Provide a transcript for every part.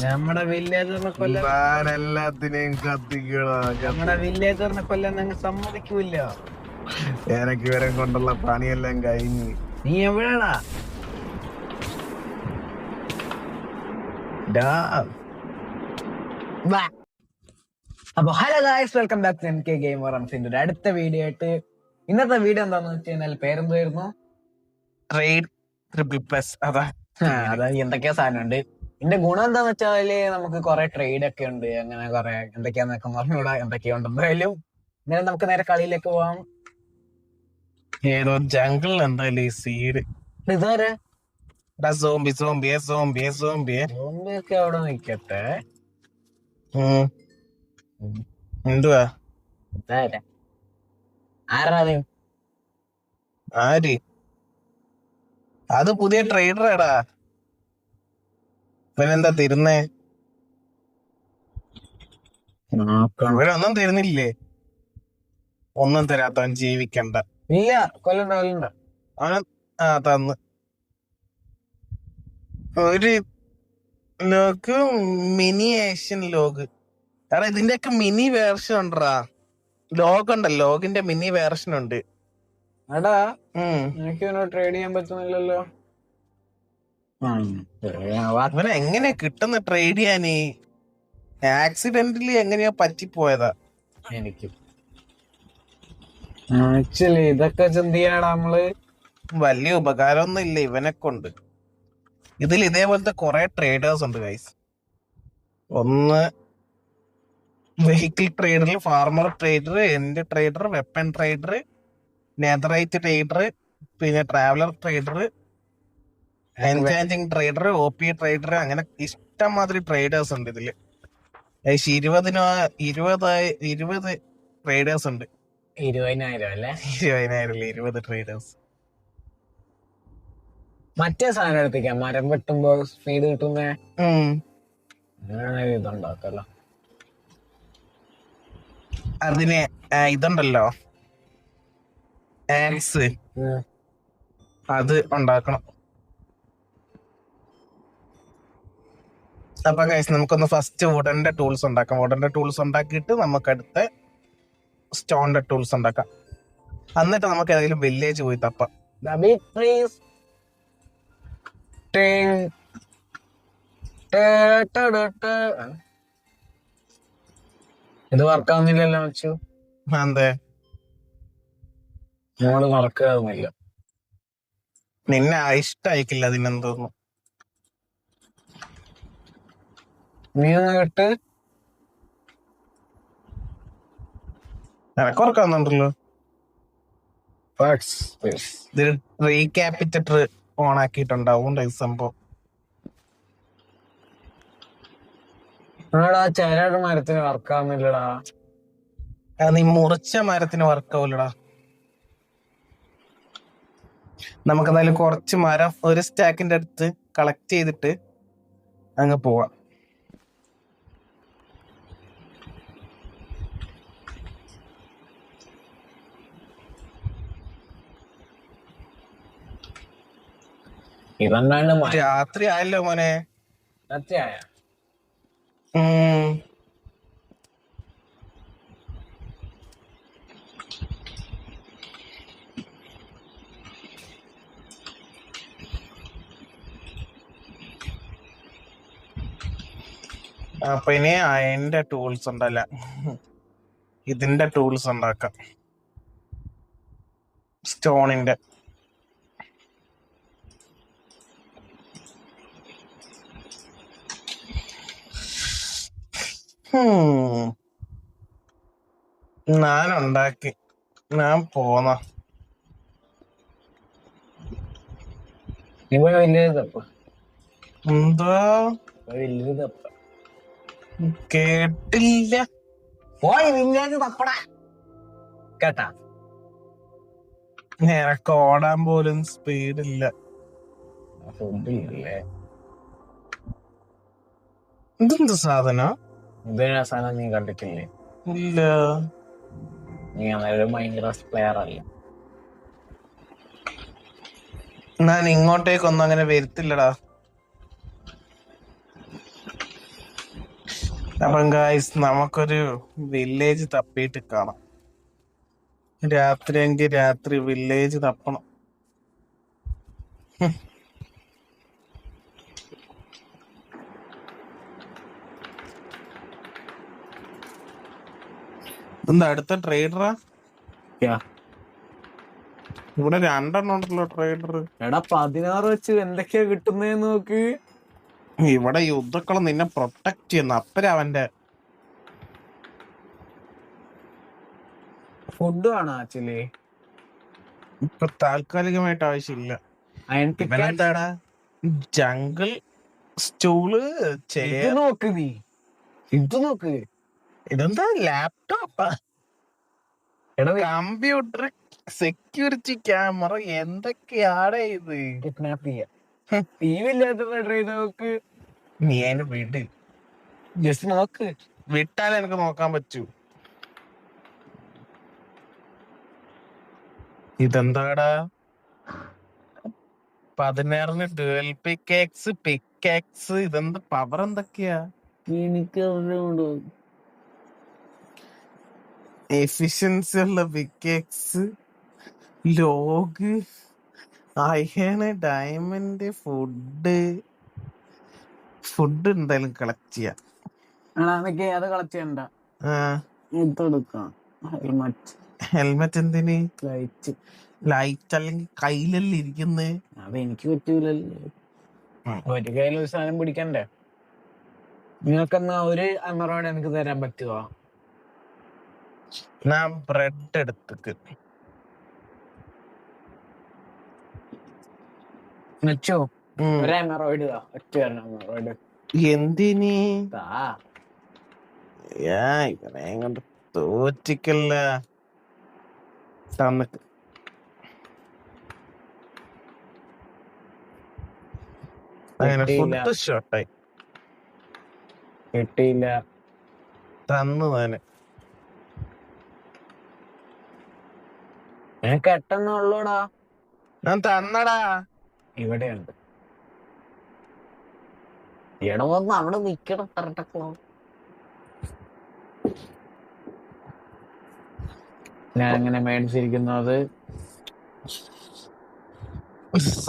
നമ്മുടെ വില്ലേജറിനെ കൊല്ലാൻ എല്ലാത്തിനെയും കത്തിക്കണോ? നമ്മുടെ വില്ലേജറിനെ കൊല്ലാൻ ഞങ്ങൾ സമ്മതിക്കൂല. എനക്ക് ഇവരെ കൊണ്ടുള്ള പണിയെല്ലാം കഴിഞ്ഞ്. നീ എവിടെയാടാ? അപ്പൊ hello guys, welcome back to MK gamer റംസിന്റെ ഒരു അടുത്ത വീഡിയോ ആയിട്ട്. ഇന്നത്തെ വീഡിയോ എന്താന്ന് വെച്ച് കഴിഞ്ഞാൽ പേരെന്തായിരുന്നു? Trade triple plus. അതാ എന്തൊക്കെയാ സാധനം ഉണ്ട്. ഇതിന്റെ ഗുണം എന്താന്ന് വെച്ചാല് നമുക്ക് കുറെ ട്രേഡ് ഒക്കെ ഉണ്ട്. അങ്ങനെ കുറെ എന്തൊക്കെയാന്നൊക്കെ പറഞ്ഞൂടാ, എന്തൊക്കെയുണ്ട്. എന്തായാലും ഇന്നലെ നമുക്ക് നേരെ കളിയിലേക്ക് പോവാം. ഏതോ ജംഗിളിൽ എന്തായാലും ഈ സീഡ് ഇതുവരെ സോംബി സോംബിയെ സോംബിയെ സോംബിയെ ഒക്കെ അവിടെ നിക്കട്ടെ. എന്തുവാ ആരാ ആര്? അത് പുതിയ ട്രേഡറാടാ. ഇവനെന്താ തരുന്നേ? ഇവരൊന്നും തരുന്നില്ലേ? ഒന്നും തരാത്തവൻ ജീവിക്കണ്ട. ഇല്ല, കൊല്ലണ്ട. അവന് തന്ന് ഒരു ലോഗ്, മിനി ഏഷ്യൻ ലോഗ്. എടാ ഇതിന്റെയൊക്കെ മിനി വേർഷൻ ഉണ്ടടാ. ലോഗ് ഉണ്ടല്ലോ, ലോഗിന്റെ മിനി വേർഷൻ ഉണ്ട്. എടാ എനിക്ക് ട്രേഡ് ചെയ്യാൻ പറ്റുന്നില്ലല്ലോ. അവനെ എങ്ങനെയാ കിട്ടുന്ന ട്രേഡ് ചെയ്യാന്? ആക്സിഡന്റലി എങ്ങനെയാ പറ്റിപ്പോയതാ. എനിക്ക് ആക്ച്വലി ഇതൊക്കെ ചിന്തിയാടാ നമ്മള്. വലിയ ഉപകാരമൊന്നും ഇല്ല ഇവനെ കൊണ്ട്. ഇതിൽ ഇതേപോലത്തെ കുറെ ട്രേഡേഴ്സ് ഉണ്ട് ഗൈസ്. ഒന്ന് vehicle trader, farmer trader, end trader, weapon trader, netherite trader, പിന്നെ traveller trader, enchanting trader, OP trader, അങ്ങനെ ഇഷ്ടംമാതിരി ട്രേഡേഴ്സ് ഉണ്ട് ഇതില്. 20 ട്രേഡേഴ്സ് ഉണ്ട്. 20,000 അല്ലേ? 20 ട്രേഡേഴ്സ്. മറ്റേ സാധനം എടുപ്പിക്കാം, മരം വെട്ടുമ്പോ സ്പീഡ് കിട്ടുന്നേ. ഇതുണ്ടാക്കല്ലോ. അതിന് ഇതുണ്ടല്ലോ, ആക്സ്, അത് ഉണ്ടാക്കണം. അപ്പൊ ഗൈസ് നമുക്കൊന്ന് ഫസ്റ്റ് വുഡന്റെ ടൂൾസ് ഉണ്ടാക്കാം. വുഡന്റെ ടൂൾസ് ഉണ്ടാക്കിയിട്ട് നമുക്ക് അടുത്ത സ്റ്റോണിന്റെ ടൂൾസ് ഉണ്ടാക്കാം. എന്നിട്ട് നമുക്ക് ഏതെങ്കിലും വില്ലേജ് പോയി തപ്പാം. ഇത് വർക്കാവുന്നില്ലല്ലോ വെച്ചു. എന്തേ മോള് വർക്കാവുന്നില്ല? നിന്നെ ഇഷ്ടായിക്കില്ല അതിനെന്തോന്നു. നീ ഒന്ന് കേട്ട് എനക്ക് വർക്കാവുന്നുണ്ടല്ലോ. ഇത് റീക്യാപിറ്റർ ഓൺ ആക്കിയിട്ടുണ്ടാവും സംഭവം. ചില മരത്തിന് വർക്കാവുന്നില്ലടാ. നീ മുറിച്ച മരത്തിന് വർക്കാവൂലടാ. നമുക്ക് എന്തായാലും കുറച്ച് മരം ഒരു സ്റ്റാക്കിന്റെ അടുത്ത് കളക്ട് ചെയ്തിട്ട് അങ്ങ് പോവാം. ഇതെന്താണ് രാത്രി ആയല്ലോ മോനെ. രാത്രിയായ അപ്പൊ ഇനി അതിന്റെ ടൂൾസ് ഉണ്ടല്ല, ഇതിന്റെ ടൂൾസ് ഉണ്ടാക്കാം. സ്റ്റോണിന്റെ ഞാനുണ്ടാക്കി. ഞാൻ പോന്ന വലിയ തപ്പ. എന്തോ വലിയ തപ്പ കേട്ടില്ല. പോയി വില്ലേജ് തപ്പട കേട്ടാ. എനക്ക് ഓടാൻ പോലും സ്പീഡില്ല. ഫുഡില്ലേ? ഇതെന്ത് സാധനം? ഇതൊരു സാധനം നീ കണ്ടിട്ടില്ലേ? ഇല്ല. നീ അന്നേരം മൈൻക്രാഫ്റ്റ് പ്ലെയർ അല്ല. ഞാൻ ഇങ്ങോട്ടേക്കൊന്നും അങ്ങനെ വരുത്തില്ലടാ. അപ്പം ഗായ്സ് നമുക്കൊരു വില്ലേജ് തപ്പിയിട്ട് കാണാം. രാത്രിയെങ്കിൽ രാത്രി വില്ലേജ് തപ്പണം. എന്താ അടുത്ത ട്രേഡറാ? ഇവിടെ 2 ഉണ്ടല്ലോ ട്രേഡർ. എടാ 16 വെച്ച് എന്തൊക്കെയാ കിട്ടുന്നേന്ന് നോക്ക്. ഇവിടെ യുദ്ധക്കളം നിന്നെ പ്രൊട്ടക്ട് ചെയ്യുന്നു. അപ്പഴാ അവന്റെ ഫുഡ് വേണോ ആക്ച്വലി? ഇപ്പൊ താൽക്കാലികമായിട്ട് ആവശ്യമില്ല. അയൺ ഇവനെന്താടാ ജംഗിൾ സ്റ്റൂള് ഇത് നോക്ക്, നീ ഇത് നോക്ക്. ഇതെന്താ ലാപ്ടോപ്പാ, എടാ കമ്പ്യൂട്ടർ, സെക്യൂരിറ്റി ക്യാമറ, എന്തൊക്കെയാണ് ഇത്? കിഡ്നാപ്പ് ചെയ്യാം. ടി വി ഇല്ലാത്ത ട്രൈ നോക്ക്. നീ അതിന് വിട്, ജസ്റ്റ് നോക്ക്. വിട്ടാലേ എനിക്ക് നോക്കാൻ പറ്റൂ. ഇതെന്താടാ 16-ന് ഡുവൽ പിക്കാക്സ്. ഇതെന്താ പവർ എന്തൊക്കെയാ? എനിക്ക് എഫിഷ്യൻസി ഉള്ള pickaxe, log, iron, diamond, food എന്തായാലും കളക്ട് ചെയ്യാം. അത് കളക്ട് ചെയ്യണ്ട. ഇതെടുക്കാം. ഹെൽമെറ്റ് എന്തിന്? ലൈറ്റ് അല്ലെങ്കിൽ കയ്യിലല്ലേ ഇരിക്കുന്നേ? അതെനിക്ക് പറ്റൂലല്ലോ. ഒരു കയ്യിൽ ഒരു സാധനം പിടിക്കണ്ടേ? നിങ്ങൾക്കെന്നാ ഒരു എമറോയിഡ് എനിക്ക് തരാൻ പറ്റുമോ? ഞാൻ ബ്രെഡ് എടുത്തേക്ക് വെച്ചോ. ഒരു എമറോയിഡ് ഒറ്റ എമറോയിഡ് എന്തിന്? ഇവനെ കൊണ്ട് തോറ്റിക്കല്ല. തന്നിട്ട് അങ്ങനെ ഫുഡ് ഷോട്ടായി കിട്ടിയില്ല. തന്നു താന്. എനിക്ക് 8 ഉള്ളൂടാ. ഞാൻ തന്നടാ. ഇവിടെയുണ്ട്. ഇവിടെ വന്ന് അവിടെ നിക്കണം. കറക്റ്റോ ഞാൻ എങ്ങനെ മേടിച്ചിരിക്കുന്നത്?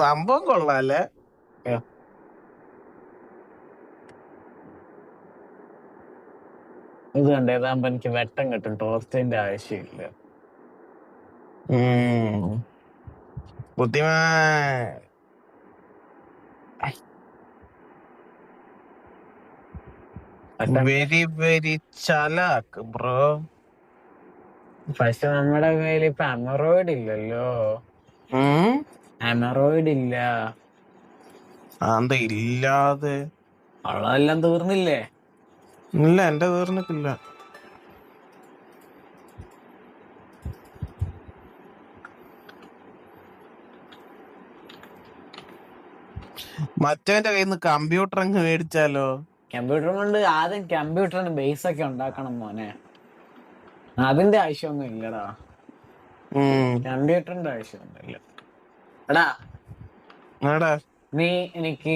സംഭവം കൊള്ളാല്ലേ? ഇത് കണ്ട് ഏതാകുമ്പോ എനിക്ക് വെട്ടം കിട്ടും. ടോർച്ചിന്റെ ആവശ്യമില്ല. ബുദ്ധിമാൻ. വെരി വെരി ചലാക്ക് ബ്രോ. പക്ഷെ നമ്മുടെ കയ്യിൽ ഇപ്പൊ എമറോയിഡ് ഇല്ലല്ലോ. എമറോയിഡ് ഇല്ല. എന്താ ഇല്ലാതെ? ഉള്ളതെല്ലാം തീർന്നില്ലേ? ഇല്ല, എന്റെ തീർന്നിട്ടില്ല. മറ്റവന്റെ കയ്യിൽ നിന്ന് കമ്പ്യൂട്ടർ അങ്ങ് മേടിച്ചാലോ? കമ്പ്യൂട്ടർ കൊണ്ട് ആദ്യം കമ്പ്യൂട്ടറിന് ബേസ് ഒക്കെ ഉണ്ടാക്കണം മോനെ. അതിന്റെ ആവശ്യമൊന്നും ഇല്ലടാ. കമ്പ്യൂട്ടറിന്റെ ആവശ്യമൊന്നുമില്ല. എടാ നീ എനിക്ക്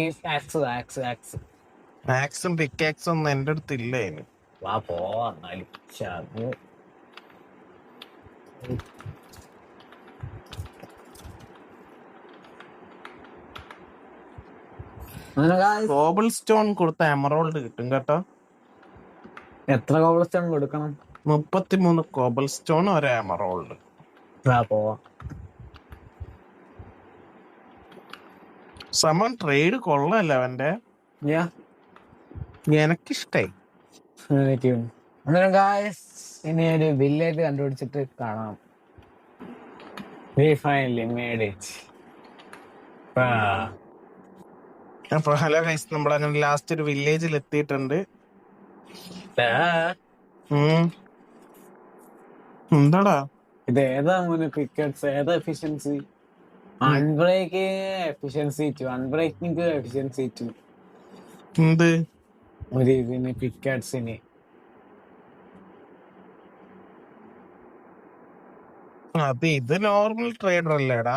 ആക്സും പിക്കാക്സും ഒന്നും എന്റെ അടുത്ത് ഇല്ല. വാ പോവാന്നാലും കോബിൾ സ്റ്റോൺ കൊടുത്ത എമറോൾഡ് കിട്ടും കേട്ടോ. എത്ര കോബിൾ സ്റ്റോൺ കൊടുക്കണം? 33 കോബിൾ സ്റ്റോൺ, ഒരു എമറോൾഡ്. സമൻ ട്രേഡ് കൊള്ളാല്ല അവന്റെ. എനിക്കിഷ്ടായി. ഇനി ഒരു വില്ലേജ് കണ്ടുപിടിച്ചിട്ട് കാണാം. അപ്പൊ ഹലോ ഗൈസ്, നമ്മളങ്ങനെ ലാസ്റ്റ് ഒരു വില്ലേജിൽ എത്തിയിട്ടുണ്ട്. എന്താടാ ഇത്? ഏതാ മോനെ ക്രിക്കറ്റ്സ്? ഏതാ efficiency? Unbreaking efficiency 2, unbreaking efficiency 2. എന്ത് ഒരു ഇതിന് പിക്കാറ്റ്സിന് അത്? ഇത് നോർമൽ ട്രേഡർ അല്ലേടാ?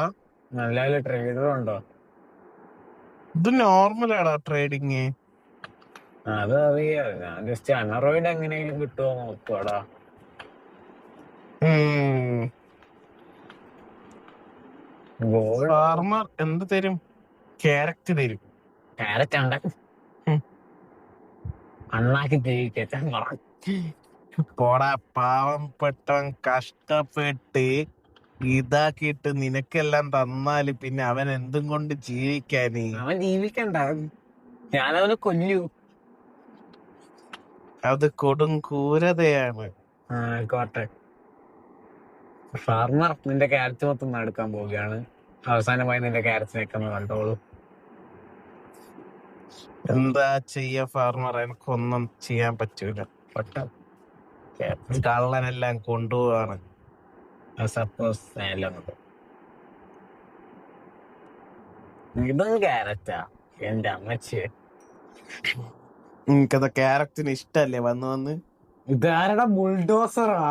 നല്ല ട്രേഡർ ഉണ്ടോ? ഇത് നോർമൽ ആടാ ട്രേഡിങ്. അത് അറിയാം. ഞാൻ ജസ്റ്റ് അനറോയിഡ് എങ്ങനെയെങ്കിലും കിട്ടുമോ നോക്കുവാടാ. ഗോൾഡ് ഫാർമർ എന്ത് തരും? ക്യാരറ്റ് തരും. ക്യാരറ്റ് ഉണ്ട്, ഉം. അണ്ണാക്കി തേക്കാൻ പറ. പോടാ, പാവപ്പെട്ടവൻ കഷ്ടപ്പെട്ട് ഇതാക്കിയിട്ട് നിനക്കെല്ലാം തന്നാല് പിന്നെ അവൻ എന്തും കൊണ്ട് ജീവിക്കാന്? അവൻ ജീവിക്കണ്ട, ഞാനവനെ കൊല്ലു. അത് കൊടും ക്രൂരതയാണ്. ആയിക്കോട്ടെ. ഫാർമർ നിന്റെ ക്യാരറ്റ് മൊത്തം എടുക്കാൻ പോവുകയാണ്. അവസാനമായി നിന്റെ ക്യാരറ്റിനൊക്കെ ഒന്ന് കണ്ടോളൂ. എന്താ ചെയ്യാ ഫാർമർ, എനിക്കൊന്നും ചെയ്യാൻ പറ്റൂല. കള്ളനെല്ലാം കൊണ്ടുപോവാണ്. സപ്പോസ് ഇതും ക്യാരറ്റാ എന്റെ അമ്മച്ചി. എനിക്കത് ക്യാരറ്റിന് ഇഷ്ടല്ലേ വന്ന് വന്ന്. ഇതാരുടെ ബുൾഡോസറാ?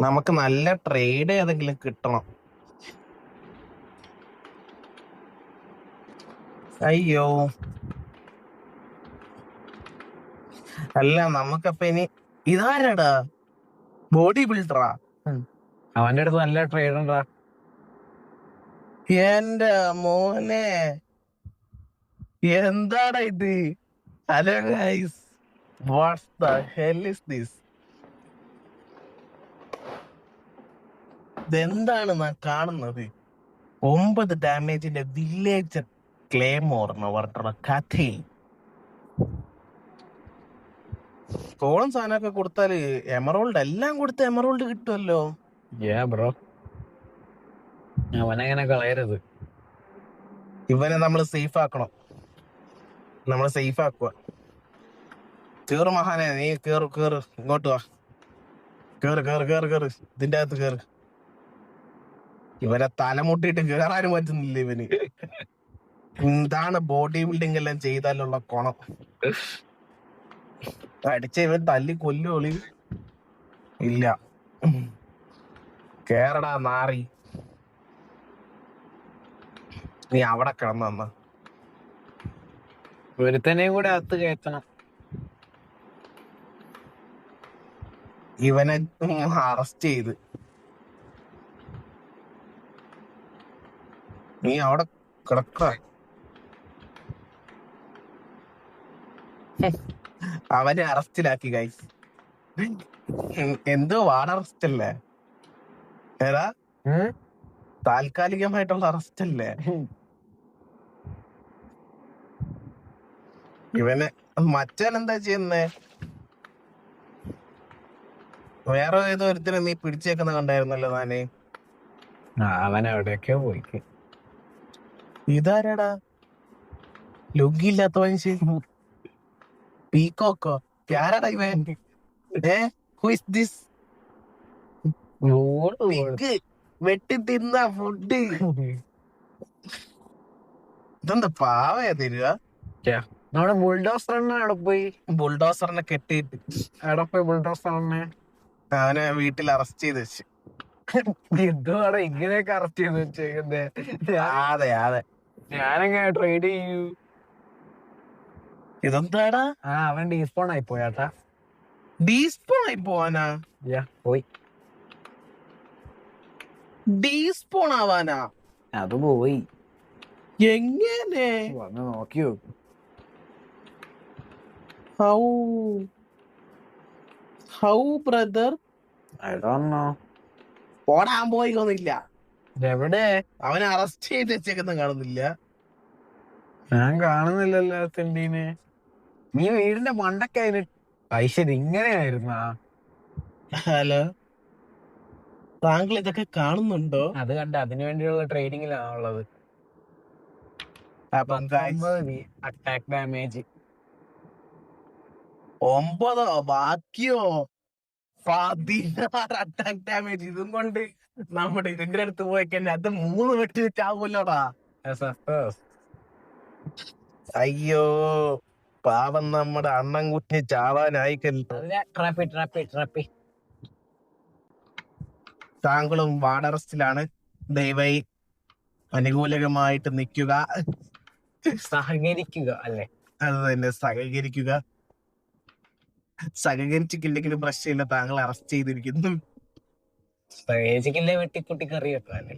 നമുക്ക് നല്ല ട്രേഡ് ഏതെങ്കിലും കിട്ടണം. അയ്യോ, അല്ല നമുക്കപ്പൊ ഇനി ഇതാരടാ? ബോഡി ബിൽഡറാ? അവന്റെ അടുത്ത് നല്ല ട്രേഡ് ഉണ്ടാ. എന്റെ മോനെ, എന്താടാ ഇത്? Hello guys, what's the hell is this? ഇതെന്താണ് ഞാൻ കാണുന്നത്? 9 ഡാമേജിന്റെ വില്ലേജ് ക്ലേമോർന്ന് പറഞ്ഞിട്ടുള്ള കഥ. കോളം സാധനമൊക്കെ കൊടുത്താല് എമറോൾഡ് എല്ലാം കൊടുത്ത് എമറോൾഡ് കിട്ടുമല്ലോ. ബ്രോ, അവനെങ്ങനെ കളയരുത്. ഇവനെ നമ്മൾ സേഫ് ആക്കണം. നമ്മള് സേഫ് ആക്കുക. കേറ് മഹാനെ, നീ കേറ് കേറ്, ഇങ്ങോട്ട് വാ. കേറ് കേറ് കേറ് കേറ്, ഇതിന്റെ അകത്ത് കേറ്. ഇവരെ തലമുട്ടിയിട്ട് കേറാനും പറ്റുന്നില്ല ഇവന്. എന്താണ് ബോഡി ബിൽഡിംഗ് എല്ലാം ചെയ്താലുള്ള കൊണം? അടിച്ച ഇവൻ തല്ലി കൊല്ലുകളി ഇല്ല. കേറടാ നാറി, നീ അവിടെ കിടന്ന. ഒരുത്തനെയും കൂടെ അകത്ത് കയറ്റണം. ഇവനെ അറസ്റ്റ് ചെയ്ത് നീ അവിടെ കിടക്ക. അവനെ അറസ്റ്റിലാക്കി ഗൈസ്. എന്തോ വാർഡ് അറസ്റ്റ് അല്ലേ? ഏതാ താൽക്കാലികമായിട്ടുള്ള അറസ്റ്റ് അല്ലേ? ഇവനെ മച്ചാൻ എന്താ ചെയ്യുന്നേ? വേറെ ഏതോ ഒരുത്തിനെ നീ പിടിച്ചേക്കുന്ന കണ്ടായിരുന്നല്ലോ താനെ. അവൻ എവിടെയൊക്കെയോ പോയിക്ക്. ഇതാരാടാ ലുങ്കില്ലാത്ത മനുഷ്യൻ? പീക്കോക്കോ? ആരാടാ ഇവൻ? Who is this? വെട്ടി തിന്ന ഫുഡ്. ഇതെന്താ പാവയാ തരുക? നമ്മുടെ ബുൾഡോസറിനെ അവിടെ പോയി. ബുൾഡോസറിനെ കെട്ടിയിട്ട് അവിടെ പോയി ബുൾഡോസറിനെ അവനെ വീട്ടിൽ അറസ്റ്റ് ചെയ്ത് വെച്ച്. എന്തുവാടാ ഇങ്ങനെയൊക്കെ അറസ്റ്റ് ചെയ്ത് വെച്ചേക്കുന്നേ? അതെ അതെ, ഞാനെങ്ങനെ ട്രേഡ് ചെയ്യൂ? ഇതെന്താടാ? അവൻ ഡീസ്പോൺ ആയി പോയാട്ടാ. ഡീസ്പോൺ ആയി പോവാനാ? പോയി. ഡീസ്പോൺ ആവാനാ? അത് പോയി. എങ്ങനെ? വന്ന് നോക്കി നോക്കും. How brother? പോടാൻ പോയിക്കൊന്നില്ല. എവിടെ? അവനെ അറസ്റ്റ് ചെയ്ത് വെച്ചേക്കുന്ന കാണുന്നില്ല. ഞാൻ കാണുന്നില്ലല്ലോ തെണ്ടീനെ. നീ വീടിന്റെ മണ്ടൊക്കെ അതിന് പൈസ ഇങ്ങനെയായിരുന്നാ? ഹലോ, താങ്കൾ ഇതൊക്കെ കാണുന്നുണ്ടോ? അത് കണ്ട അതിനു വേണ്ടിയുള്ള ട്രേഡിങ്ങിലാണുള്ളത്. അറ്റാക്ക് ഡാമേജ് 9 ബാക്കിയോ 16 അറ്റാക്ക് ഡാമേജ്. ഇതും കൊണ്ട് നമ്മുടെ ഇതിന്റെ അടുത്ത് പോയിക്കന്നെ അത് 3 വെട്ടി വെച്ചാവൂലോടാ. അയ്യോ പാവം, നമ്മുടെ അണ്ണൻകുട്ടി ചാവാനായിക്കല്ലോ. ട്രാപ്പി താങ്കളും വാർഡ് ദയവായി അനുകൂലമായിട്ട് നിൽക്കുക. സഹകരിക്കുക അല്ലെ? അത് തന്നെ, സഹകരിക്കുക. സഹകരിച്ചിട്ടില്ലെങ്കിലും പ്രശ്നമില്ല, താങ്കൾ അറസ്റ്റ് ചെയ്തിരിക്കുന്നു. സഹകരിച്ചില്ലേ വെട്ടിക്കുട്ടി കറി വെക്കാം അല്ലേ?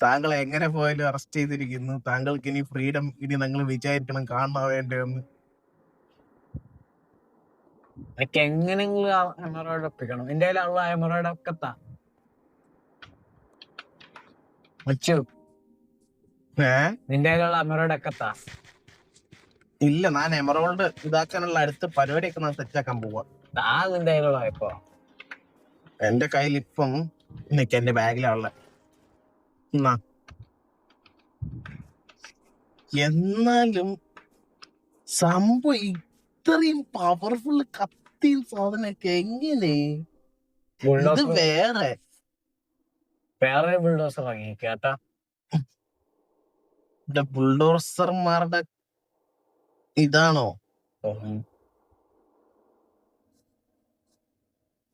താങ്കൾ എങ്ങനെ പോയാലും അറസ്റ്റ് ചെയ്തിരിക്കുന്നു. താങ്കൾക്ക് ഇനി ഫ്രീഡം ഇനി നിങ്ങൾ വിചാരിക്കണം, കാണണോ വേണ്ടെന്ന്. എനിക്ക് എങ്ങനെയെങ്കിലും എമറോയിഡ് ഒപ്പിക്കണം. എന്റെ കയ്യിലുള്ള എമറോയിഡ് ഒക്കെ വച്ചു. നിന്റെ കയ്യിലുള്ള എമറോയിഡ് ഒക്കെ ഇല്ല, ഞാൻ എമറോൾഡ് ഇതാക്കാനുള്ള അടുത്ത പരിപാടിയൊക്കെ ഞാൻ സെറ്റാക്കാൻ പോവാ. നിന്റെ കയ്യിലുള്ള ഇപ്പൊ എന്റെ കയ്യിൽ ഇപ്പം എന്റെ ബാഗിലുള്ള. എന്നാലും സംഭവം ഇത്രയും പവർഫുൾ കത്തിയും സാധനമൊക്കെ എങ്ങനെ? ഇത് വേറെ ബുൾഡോസർ വാങ്ങി കേട്ടാ. ബുൾഡോസർമാരുടെ ഇതാണോ?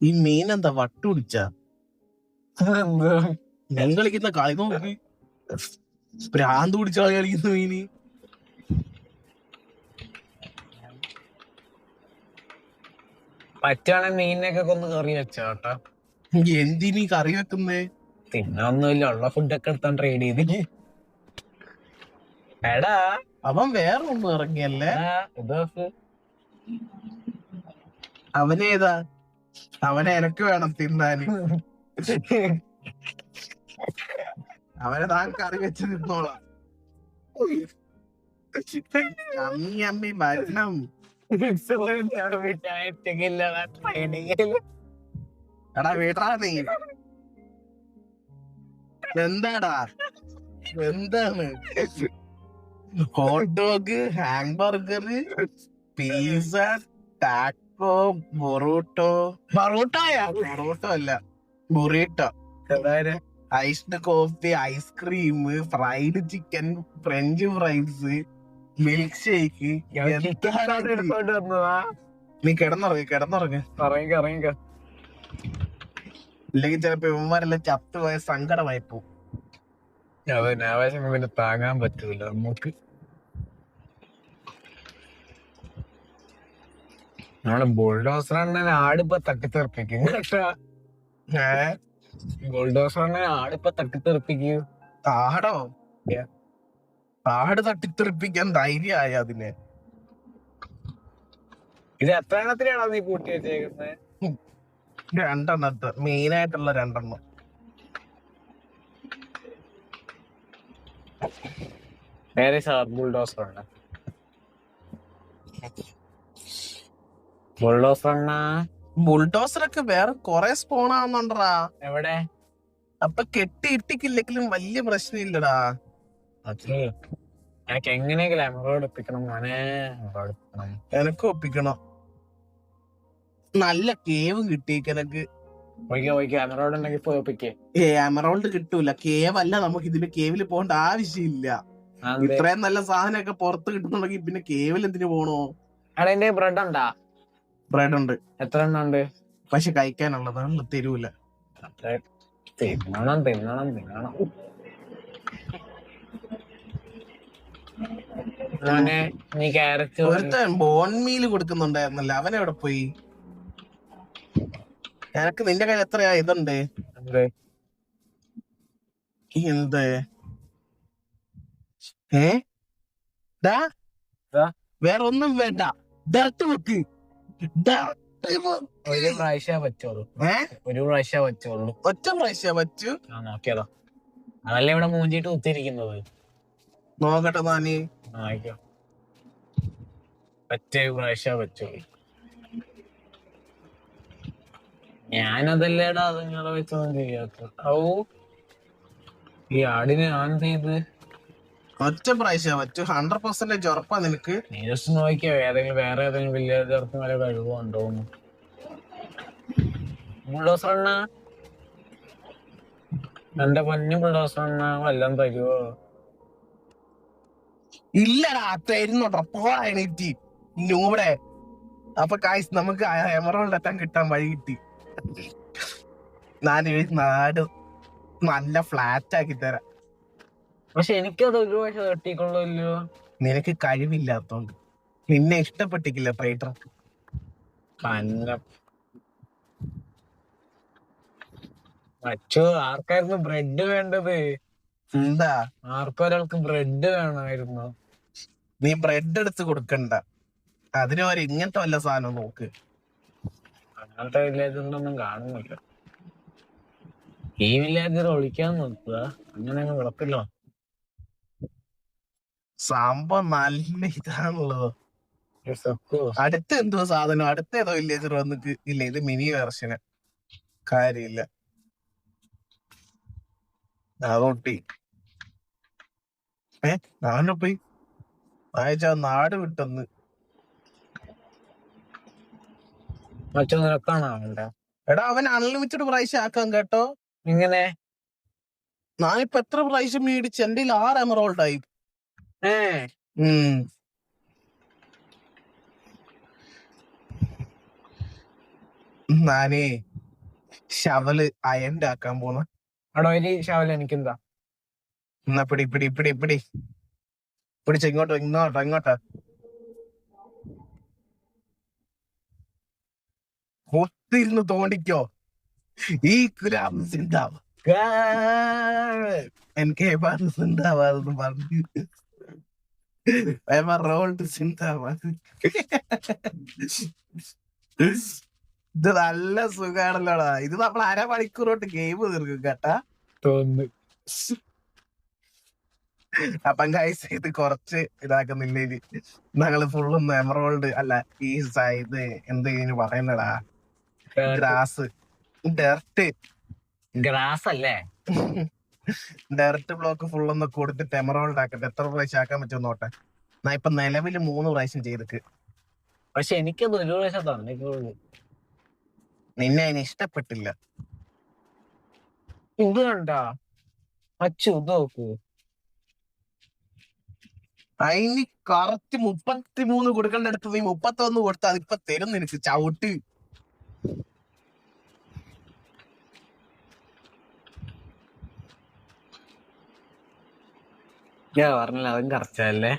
ഈ മീൻ എന്താ വട്ടുപിടിച്ച? ഞാൻ കളിക്കുന്ന കളി നോക്കി ഭ്രാന്ത് പിടിച്ച കളി കളിക്കുന്ന മീന്. പറ്റുവാണെങ്കിൽ മീനിനൊക്കെ കൊന്ന് കറി വെച്ചോട്ടാ. എന്തിനീ കറി വെക്കുന്നേ? തിന്നൊന്നുമില്ല, ഉള്ള ഫുഡൊക്കെ എടുത്താൻ ട്രേഡ് ചെയ്ത്. എടാ അവൻ വേറെ ഒന്നും ഇറങ്ങിയല്ലേ? അവനേതാ? അവനെ എനക്ക് വേണം തിന്നാന്. അവനെ താൻ കറി വെച്ച് തിന്നോളാം. അമ്മി അമ്മി ഭരണം. എടാ വീട്ടാ നീ എന്താടാ? എന്താണ്? Hot dog, hamburger, pizza, taco, Boruto. Boruto അല്ല, burrito. Iced coffee, ice cream, fried chicken, French fries, milkshake. നീ കിടന്നുറങ്ങ. ഇല്ലെങ്കിൽ ചിലപ്പോ ഇവന്മാരെല്ലാം ചത്തുപോയ സങ്കടമായി പോവും. ആവേശം പിന്നെ താങ്ങാൻ പറ്റൂല നമുക്ക്. നമ്മള് ബുൾഡോസർ ആടിപ്പോ തട്ടിത്തെറിപ്പിക്കും കേട്ടാ. ബുൾഡോസർ ആടിപ്പോ തട്ടിത്തെറിപ്പിക്കും. ആടോ? ആട് തട്ടിത്തെറിപ്പിക്കാൻ ധൈര്യമായ അതിനെ? ഇത് എത്ര എണ്ണത്തിനാണോ നീ കൂട്ടി വെച്ചേക്കുന്നത്? 2 മെയിനായിട്ടുള്ള 2. വേറെ ബുൾഡോസർ ഉണ്ട്. ബുൾഡോസറൊക്കെ വേറെ കൊറേ സ്പോൺ ആവുന്നുണ്ടടാ. എവിടെ? അപ്പൊ കെട്ടി ഇട്ടിക്കില്ലെങ്കിലും വലിയ പ്രശ്നമില്ലടാ. എനിക്ക് എങ്ങനെയെങ്കിലും എമറോയിഡ് ഒപ്പിക്കണം. എനക്ക് ഒപ്പിക്കണം. നല്ല കേവും കിട്ടിയേക്ക്. എമറോയിഡ് ഉണ്ടെങ്കിൽ ഒപ്പിക്കേ. എമറോൾഡ് കിട്ടൂല. കേവ് അല്ല, നമുക്ക് ഇതിന്റെ കേവില് പോകേണ്ട ആവശ്യമില്ല. ഇത്രയും നല്ല സാധനമൊക്കെ പുറത്ത് കിട്ടുന്നുണ്ടെങ്കിൽ പിന്നെ കേവിൽ എന്തിനു പോണോ? എന്റെ ബ്രെഡ് ഉണ്ടാ? ബ്രെഡ് ഉണ്ട്. എത്ര എണ്ണം ഉണ്ട്? പക്ഷെ കഴിക്കാനുള്ളതാണ്, തരൂല. തിന്നണം. നീ ക്യാരറ്റ് ഒരുത്തൻ ബോൺ മീൽ കൊടുക്കുന്നുണ്ടായിരുന്നല്ലോ, അവനെവിടെ പോയി? എനക്ക് നിന്റെ കയ്യിൽ എത്രയാ ഇതുണ്ട്? എന്ത്? വേറെ ഒന്നും വേണ്ട. വെക്ക്. ഒരു പ്രാവശ്യം പറ്റുള്ളൂ. ഒറ്റ പ്രാവശ്യം പറ്റൂ. നോക്കിയതാ, അതല്ല ഇവിടെ മൂഞ്ചിട്ട് കുത്തിരിക്കുന്നത്. നോക്കട്ടെ നാനി. ഒറ്റ പ്രാവശ്യം പറ്റുള്ളൂ. ഞാനതല്ലേടാ അതിങ്ങളെ വെച്ചൊന്നും ചെയ്യാത്ത. ഈ ആടിന് ഞാൻ ചെയ്ത് ഒറ്റ പ്രാവശ്യം പറ്റൂ. 100% ഉറപ്പാ നിനക്ക്? നീ ജസ്റ്റ് നോക്കിയോ, വേറെ ഏതെങ്കിലും വില്ലേജർക്ക് വരെ കഴിവുണ്ടോന്ന്. ബുൾഡോസർ എന്റെ പൊന്നു ബുൾഡോസർ വല്ലതും തരുവോ? ഇല്ലടാ, തരുന്നോട്ടോ. പോടാ എണീറ്റ് ഇവിടെ. അപ്പൊ കായ്സ് നമുക്ക് എമറോൾഡ് എത്താൻ കിട്ടാൻ വഴി കിട്ടി. ഞാൻ ഈ നാട് നല്ല ഫ്ലാറ്റ് ആക്കി തരാം. പക്ഷെ എനിക്കത് ഒരു പ്രാവശ്യം തട്ടിക്കൊള്ളല്ലോ. നിനക്ക് കഴിവില്ലാത്തോണ്ട് നിന്നെ ഇഷ്ടപ്പെട്ടിട്ടില്ല ട്രൈഡർ. കന്ന അച്ചോ, ആർക്കായിരുന്നു ബ്രെഡ് വേണ്ടത്? എന്താ ആർക്കൊരാൾക്ക് ബ്രെഡ് വേണമായിരുന്നു. നീ ബ്രെഡ് എടുത്ത് കൊടുക്കണ്ട, അതിന് വരെ ഇങ്ങനത്തെ വല്ല സാധനം നോക്ക്. അങ്ങനത്തെ വില്ലേജൊന്നും കാണുന്നില്ല. ഈ വില്ലേജർ ഒളിക്കാൻ നോക്കുക, അങ്ങനെ അങ്ങ് വിളക്കില്ല. സംഭവം നല്ല ഇതാണല്ലോ. അടുത്ത എന്തോ സാധനം, അടുത്ത ഏതോ വില്ലേജർ വന്നിട്ട് ഇല്ല, ഇത് മിനി വേർഷന് കാര്യമില്ല. അതൊട്ടി ഞാനും പോയി അയച്ചാ നാട് വിട്ടെന്ന്. മറ്റു നിരക്കാണോ വേണ്ട? എടാ അവൻ അൺലിമിറ്റഡ് പ്രാവശ്യം ആക്കാം കേട്ടോ. ഇങ്ങനെ ഞാനിപ്പോ എത്ര പ്രാവശ്യം മേടിച്ച് എന്റെ 6 എമറോൾഡ് ആയി. ഞാനേ ശവല് അയന്റെ ആക്കാൻ പോന്ന. അവിടെ ഒരു ശവല എനിക്കെന്താ? എന്നാ പിടി പിടി പിടി പിടി പിടിച്ച ഇങ്ങോട്ടോ ഇങ്ങോട്ടോ ഇങ്ങോട്ടോ. ഒത്തിരുന്ന് തോണ്ടിക്കോ. ഈ കുരാം സിന്താവ് എനിക്ക് സിന്താവാതെന്ന് പറഞ്ഞു. റോൾഡ് സിന്താവാദ്. ഇത് നല്ല സുഖാണല്ലോടാ. ഇത് നമ്മൾ 1/2 മണിക്കൂറോട്ട് ഗെയിം തീർക്കും കേട്ടാ തോന്നുന്നു. അപ്പം ഗൈസ് ഇത് കുറച്ച് ഇതാക്കുന്നില്ല. ഞങ്ങള് ഫുള്ളും എമറോൾഡ് അല്ല ഈ ഇത് എന്ത് ഇതിന് പറയുന്നടാ, ഗ്രാസ് ഡെർട്ട് ഗ്രാസ് അല്ലേ? ഡെർട്ട് ബ്ലോക്ക് ഫുള്ളൊന്ന് കൊടുത്തിട്ട് എമറോൾഡ് ആക്കട്ടെ. എത്ര പ്രാവശ്യം ആക്കാൻ പറ്റും നോട്ടെ. ഞാൻ ഇപ്പൊ നിലവില് 3 പ്രാവശ്യം ചെയ്തിട്ട്. പക്ഷെ എനിക്കത് ഒരു പ്രാവശ്യം തന്നിട്ടുള്ളൂ. നിന്നെ അതിന് ഇഷ്ടപ്പെട്ടില്ല. ഇത് കണ്ടാ അച്ചു, ഇത് നോക്കൂ. അതിന് കറക്റ്റ് 33 കൊടുക്കേണ്ട അടുത്ത് നീ 31 കൊടുത്താൽ അതിപ്പൊ തരും നിനക്ക് ചവിട്ട്. ഞാൻ പറഞ്ഞില്ല, അതും കറക്റ്റല്ലേ.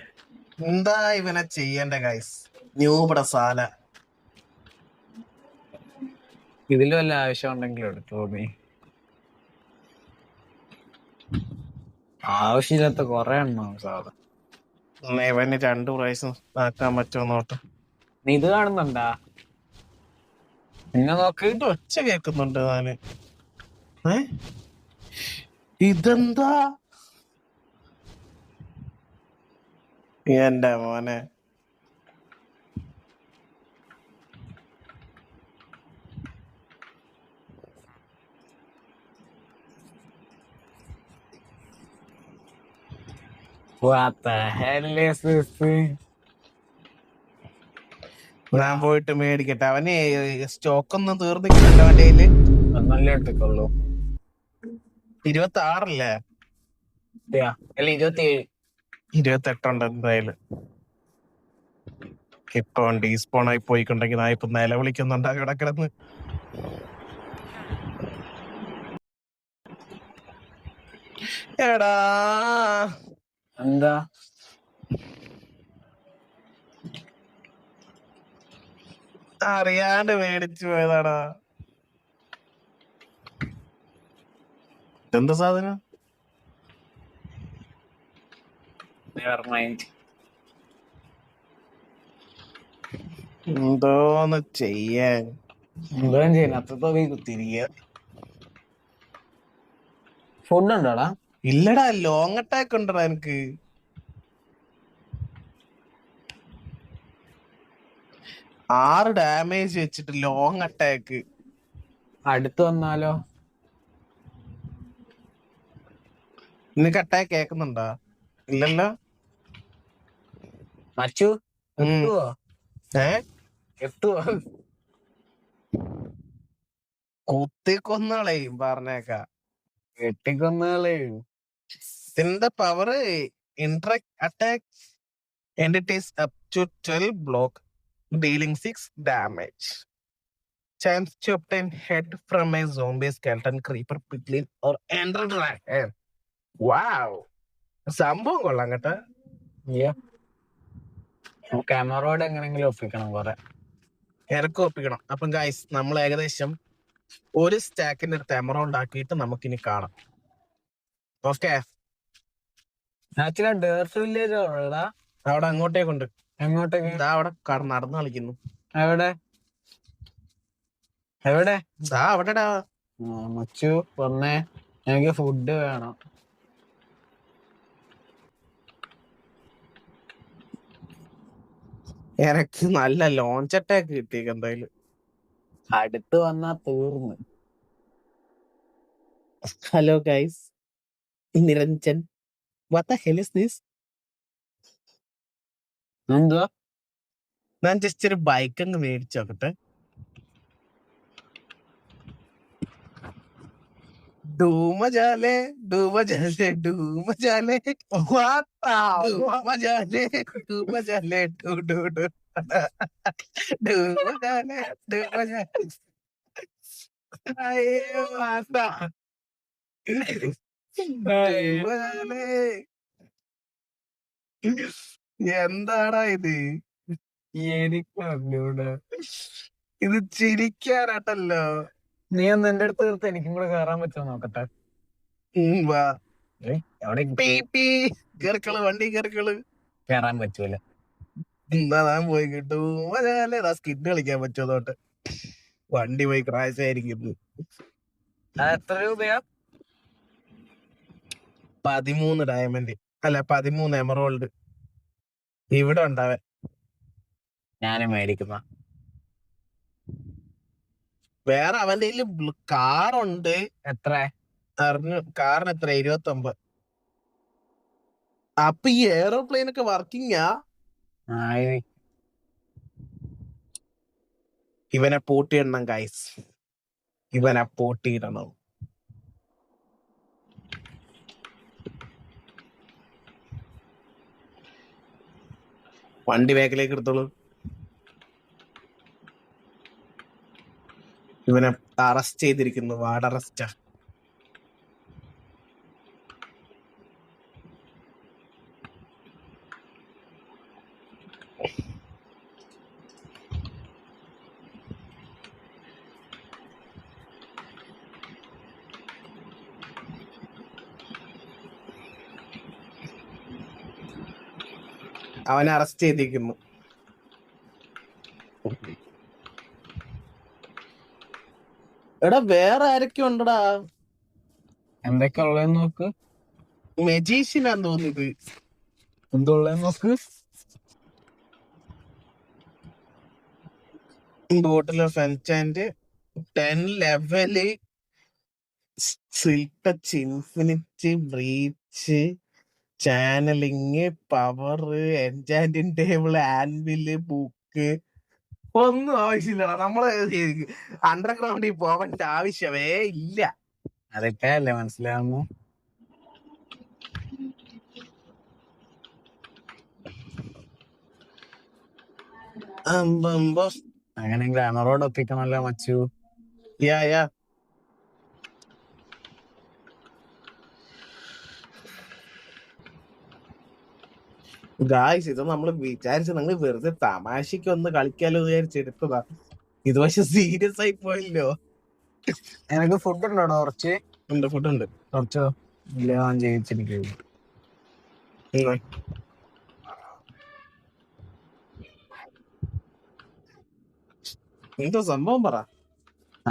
എന്താ ഇവനെ ചെയ്യേണ്ട ഗൈസ്? ന്യൂബട സാല ഇതിലും വല്ല ആവശ്യം ഉണ്ടെങ്കിലും എടുത്തു. നീ ആവശ്യമില്ലാത്ത കൊറേ എണ്ണ സാധനം. ഇവന് 2 പ്രാവശ്യം ആക്കാൻ പറ്റുമോ നോട്ടെ. നീ ഇത് കാണുന്നുണ്ടാ? പിന്നെ നോക്ക്. ഇത് ഒച്ച കേൾക്കുന്നുണ്ട് ഞാന്. ഇതെന്താ എന്റെ മോനെ? What the hell is this? ഞാൻ പോയിട്ട് മേടിക്കട്ടെ. അവന് സ്റ്റോക്ക് ഒന്നും തീർന്നിട്ടില്ല അവന്റെ കയ്യില്. നല്ല എടുത്തുള്ളൂ. 26 അല്ല 27. 28 ഉണ്ട് എന്തായാലും. ഇപ്പൊ ഡീസ്പോൺ ആയി പോയിക്കൊണ്ടെങ്കിൽ ഞാൻ ഇപ്പൊ നിലവിളിക്കുന്നുണ്ടാ കിടക്കിടന്ന്. എടാ എന്താ അറിയാണ്ട് മേടിച്ചു പോയതാടാ. എന്താ സാധനം? എന്തോന്ന് ചെയ്യാൻ? എന്തോ ചെയ്യാൻ അത്രത്തോളം കുത്തിരിക്കുക. ഫുഡ് ഉണ്ടോടാ? ഇല്ലടാ, ലോങ് അറ്റാക്ക് ഉണ്ടടാ എനിക്ക്. ആറ് ഡാമേജ് വെച്ചിട്ട് ലോങ് അറ്റാക്ക്. അടുത്ത് വന്നാലോ? നിനക്ക് അറ്റാക്ക് കേക്കുന്നുണ്ടോ? ഇല്ലല്ലോ. മച്ചു എത്തുവോ? എത്തുവോ? കുത്തിക്കൊന്നളയും പറഞ്ഞേക്കാ. വെട്ടിക്കൊന്നുകളെയും. ഇതിന്റെ power interact attack and it is up to 12 block dealing 6 damage. Chance to obtain head from a zombie skeleton creeper piglin or ender dragon. Wow. സംഭവം കൊള്ളാം കേട്ടോ. ക്യാമറോട് എങ്ങനെങ്കിലും ഒപ്പിക്കണം കുറെ. ഇറക്കം ഒപ്പിക്കണം. അപ്പം ഗൈസ് നമ്മൾ ഏകദേശം ഒരു സ്റ്റാക്കിന്റെ അടുത്ത് എമറൗണ്ട് ആക്കിയിട്ട് നമുക്കിനി കാണാം. ഓക്കെ, ആക്ച്വലി ഡേർട്ട് വില്ലേജ് ഉള്ളതാ അവിടെ അങ്ങോട്ടേക്കുണ്ട്. എങ്ങോട്ടേക്ക്? ഇതാ അവിടെ നടന്നു കളിക്കുന്നു. എവിടെ എവിടെ? ഇതാ അവിടെടാ. മച്ചു പറഞ്ഞേ, എനിക്ക് ഫുഡ് വേണം. എനക്ക് നല്ല ലോഞ്ച് അറ്റാക്ക് കിട്ടിയേക്ക് എന്തായാലും. അടുത്ത് വന്നാ തീർന്ന്. Hello guys, Niranjan, what the hell is this? എന്തുവാ? ഞാൻ ജസ്റ്റ് ഒരു ബൈക്ക് അങ്ങ് മേടിച്ചു നോക്കട്ടെ. ഡൂമജാലേ ഡൂമജാലേ ഡൂമജാലേ ഡൂമജാലേ ഡൂമജാലേ ഡൂ ഡൂ ഡൂ ഡൂമജാലേ ഡൂമജാലേ. അയ്യോ വാസ്താ. ഡൂമജാലേ. എന്താടാ ഇത്? എനിക്കറിഞ്ഞൂടാ. ഇത് ചിരിക്കാനാട്ടല്ലോ. നീ ഒന്ന് എന്റെ അടുത്ത് തീർത്ത് എനിക്കും കൂടെ കേറാൻ പറ്റുമോ നോക്കട്ടെ. വാ, എവിടെ കേറിക്കള്, വണ്ടി കേറിക്കള്. കേറാൻ പറ്റൂല. എന്നാ ഞാൻ പോയി കിട്ടും. സ്കിഡ് കളിക്കാൻ പറ്റുമോ തോട്ട്? വണ്ടി പോയി ക്രാഷ് ആയിരിക്കുന്നു. എത്ര രൂപയാ? 13 ഡയമണ്ട് അല്ല 13 എമറോൾഡ് ഇവിടെ ഉണ്ടാവൻ. ഞാനും മേടിക്കുന്ന. വേറെ അവന്റെ കാറുണ്ട്. എത്ര? അറിഞ്ഞു. കാറിന് എത്ര? 29. അപ്പൊ ഈ എയറോപ്ലെയിൻ ഒക്കെ വർക്കിംഗാ? ഇവനെ പൂട്ടിയിടണം ഗൈസ്, ഇവനെ പൂട്ടിയിടണം. വണ്ടി ബാക്കിലേക്ക് എടുത്തോളൂ. ഇവനെ അറസ്റ്റ് ചെയ്തിരിക്കുന്നു. വാർഡ് അറസ്റ്റാ. അവനെ അറസ്റ്റ് ചെയ്തിരിക്കുന്നു. എടാ വേറെ ആരൊക്കെ ഉണ്ടടാ? എന്തൊക്കെ ഉള്ളതെന്ന് നോക്ക്. മെജീഷ്യനാന്ന് തോന്നിയത്. എന്തുള്ളതെന്ന് നോക്ക്. Bottle of enchant 10 level touch infinite breach channelling power enchanting table anvil book. ഒന്നും ആവശ്യമില്ലടാ. നമ്മള് അണ്ടർഗ്രൗണ്ടിൽ പോവേണ്ട ആവശ്യമേ ഇല്ല. അതൊക്കെ അല്ലേ മനസ്സിലാവുന്നു. അങ്ങനെ ഗ്ലാമറോട് ഒപ്പിക്കണല്ലോ മച്ചു. യാ ഗായ്സ്, ഇത് നമ്മള് വിചാരിച്ച നിങ്ങൾ വെറുതെ തമാശക്ക് ഒന്ന് കളിക്കാലോ വിചാരിച്ചെടുത്തതാ. ഇത് പക്ഷെ സീരിയസ് ആയി പോയല്ലോ. എനിക്ക് ഫുഡ് ഉണ്ടോ? കുറച്ച് ഫുഡ് ഉണ്ട്. കുറച്ചോ? ഇല്ല, ഞാൻ ജയിച്ചിരിക്കും. എന്തോ സംഭവം പറ.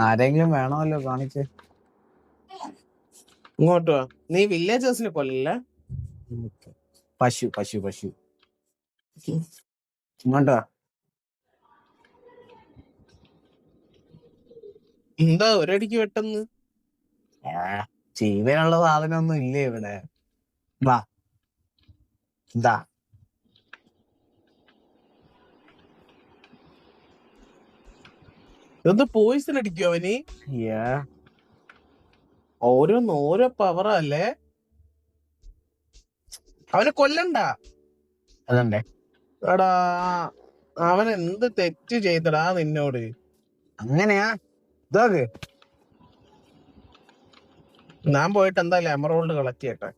ആരെങ്കിലും വേണമല്ലോ കാണിച്ച്. ഇങ്ങോട്ട് വാ. നീ വില്ലേജേഴ്സിനെ കൊല്ലല്ലേ? പശു പശു പശു ഇങ്ങോട്ടോ. എന്താ ഒരടിക്ക് വെട്ടെന്ന്? ജീവനുള്ള സാധനമൊന്നും ഇല്ലേ ഇവിടെ? വാ, എന്താ ഇതൊന്ന് പോയിസൺ അടിക്കോ അവന്? ഓരോ പവറല്ലേ. അവനെ കൊല്ലണ്ട. അതണ്ടേ? എടാ അവൻ എന്ത് തെറ്റ് ചെയ്തടാ നിന്നോട്? അങ്ങനെയാ ഇതൊക്കെ ഞാൻ പോയിട്ട് എന്തായാലും എമറോൾഡ് കളക്ട് ചെയ്യട്ടെ.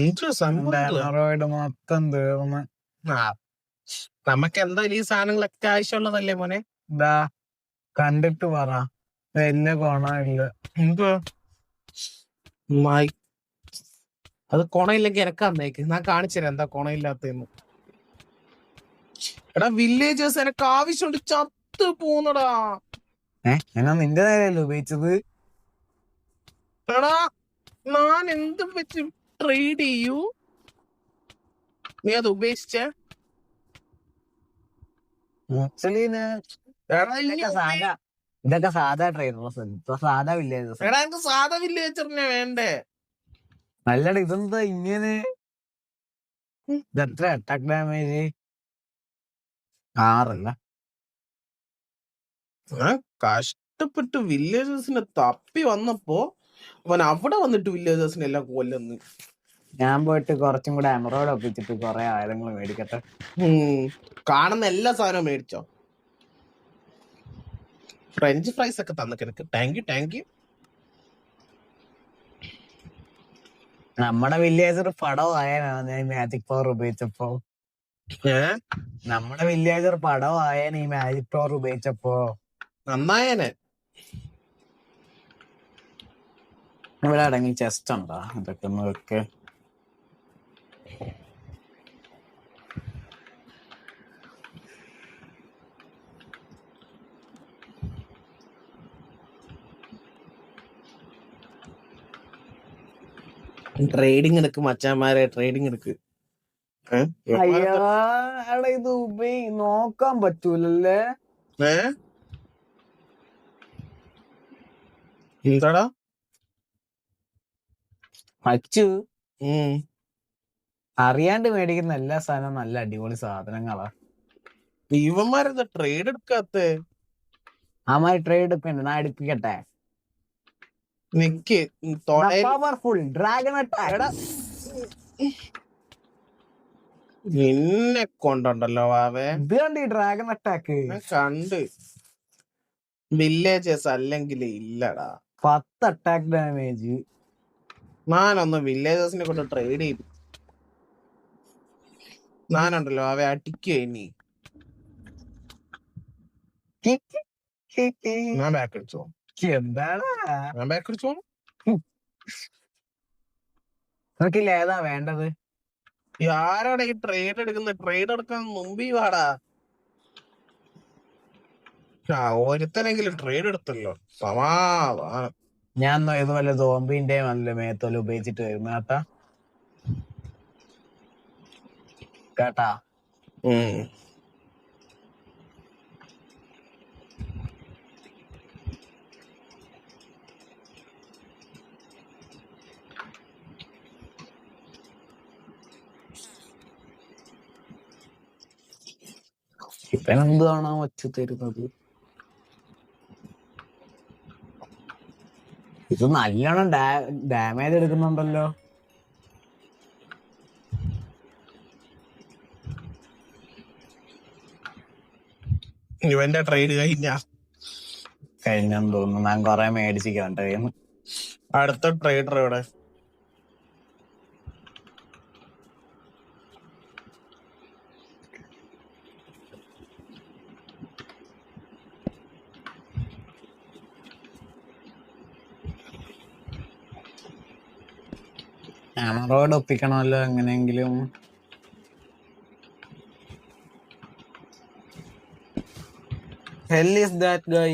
എന്ത് സംഭവം? എമറോയിഡ് മൊത്തം തീർന്ന്. നമുക്ക് എന്തായാലും ഈ സാധനങ്ങളൊക്കെ ആവശ്യമുള്ളതല്ലേ മോനെ. ഇതാ കണ്ടിട്ട് പറ, വലിയ ഗുണമില്ല. എന്തുവാ അത് കൊണയില്ലെങ്കിൽ എനക്ക് അന്നേക്ക് ഞാൻ കാണിച്ചുതരാം എന്താ കൊണയില്ലാത്തതെന്ന്. എടാ വില്ലേജേഴ്സ് എനക്ക് ആവശ്യമുണ്ട്, ചത്ത് പോന്നടാ. എന്നാ നിന്റെ നേരല്ലേ ഉപയോഗിച്ചത്? എടാ ഞാൻ എന്ത് വെച്ച് ട്രേഡ് ചെയ്യൂ? നീ അത് ഉപേക്ഷിച്ചേ? ഇതൊക്കെ സാധാ ട്രേഡേഴ്സ്, സാധാ വില്ലേജസ്. എടാ എനിക്ക് സാധാ വില്ലേജറിനെ വേണ്ടേ. നല്ലട ഇതെന്താ ഇങ്ങനെ? ഇതെത്ര അറ്റാക്ക് ഡാമേജ്? 6 അല്ല. കഷ്ടപ്പെട്ട് വില്ലേജേഴ്സിനെ തപ്പി വന്നപ്പോ അവൻ അവിടെ വന്നിട്ട് വില്ലേജേഴ്സിനെ എല്ലാം കൊല്ലുന്നു. ഞാൻ പോയിട്ട് കുറച്ചും കൂടെ എമറോഡ് ഒപ്പിച്ചിട്ട് കുറെ ആയുധങ്ങൾ മേടിക്കട്ടെ. കാണുന്ന എല്ലാ സാധനവും മേടിച്ചോ. ഫ്രഞ്ച് ഫ്രൈസ് ഒക്കെ തന്നിട്ട് താങ്ക് യു. നമ്മുടെ വില്ലേജർ പടവായനാണ് ഈ മാജിക് പവർ ഉപയോഗിച്ചപ്പോ. നമ്മുടെ വില്ലേജർ പടവായന ഈ മാജിക് പവർ ഉപയോഗിച്ചപ്പോ. നന്നായനെ. ഇവിടെ അടങ്ങി ചെസ്റ്റ് ഉണ്ടോ? ഇതൊക്കെ ഒന്ന് വെക്ക്. ട്രേഡിങ് എടുക്ക് മച്ചാന്മാരെ, ട്രേഡിങ് എടുക്ക്. അയ്യാടെ ഇത് നോക്കാൻ പറ്റൂലല്ലേ? എന്താടാ അച്ചു? അറിയാണ്ട് മേടിക്കുന്ന എല്ലാ സാധനവും നല്ല അടിപൊളി സാധനങ്ങളാ. ഇവന്മാരെന്താ ട്രേഡ് എടുക്കാത്ത? ആമാര് ട്രേഡ് എടുക്കണ്ട, ഞാൻ എടുപ്പിക്കട്ടെ. Powerful dragon attack. നിന്നെ കൊണ്ടുണ്ടല്ലോ വാവേ. ഇത് കണ്ട് ഈ ഡ്രാഗൺ അറ്റാക്ക് കണ്ട്. വില്ലേജസ് അല്ലെങ്കിൽ ഇല്ലടാ. 10 അറ്റാക്ക് ഡാമേജ്. ഞാനൊന്ന് വില്ലേജസിനെ കൊണ്ട് ട്രേഡ് ചെയ്തു. ഞാനുണ്ടല്ലോ അവ അടിക്കുക ഇനി. ഞാൻ ബാക്ക് അടിച്ചോ? എന്താണ് ഞാൻ ബാക്ക് അടിച്ചോ? നിനക്കില്ല ഏതാ വേണ്ടത്? ആരാടാ ഈ ട്രേഡ് എടുക്കുന്നത്? ട്രേഡ് എടുക്കാൻ മുമ്പേ വാടാ. ഒരുത്തനെങ്കിലും ട്രേഡ് എടുത്തല്ലോ, സമാധാനം. ഞാൻ ഇതുപോലെ സോംബിന്റെ നല്ല മേത്തോല് ഉപയോഗിച്ചിട്ട് വരുന്ന കേട്ടാ. ഇപ്പനെന്താണോ വച്ചു തരുന്നത്? ഇത് നല്ലോണം ഡാമേജ് എടുക്കുന്നുണ്ടല്ലോ. ഇവന്റെ ട്രേഡ് കഴിഞ്ഞെന്ന് തോന്നുന്നു. ഞാൻ കൊറേ മേടിച്ചിട്ടുണ്ട്. അടുത്ത ട്രേഡർ എവിടെ? എമറോഡ് ഒപ്പിക്കണമല്ലോ എങ്ങനെയെങ്കിലും. Hell is that guy?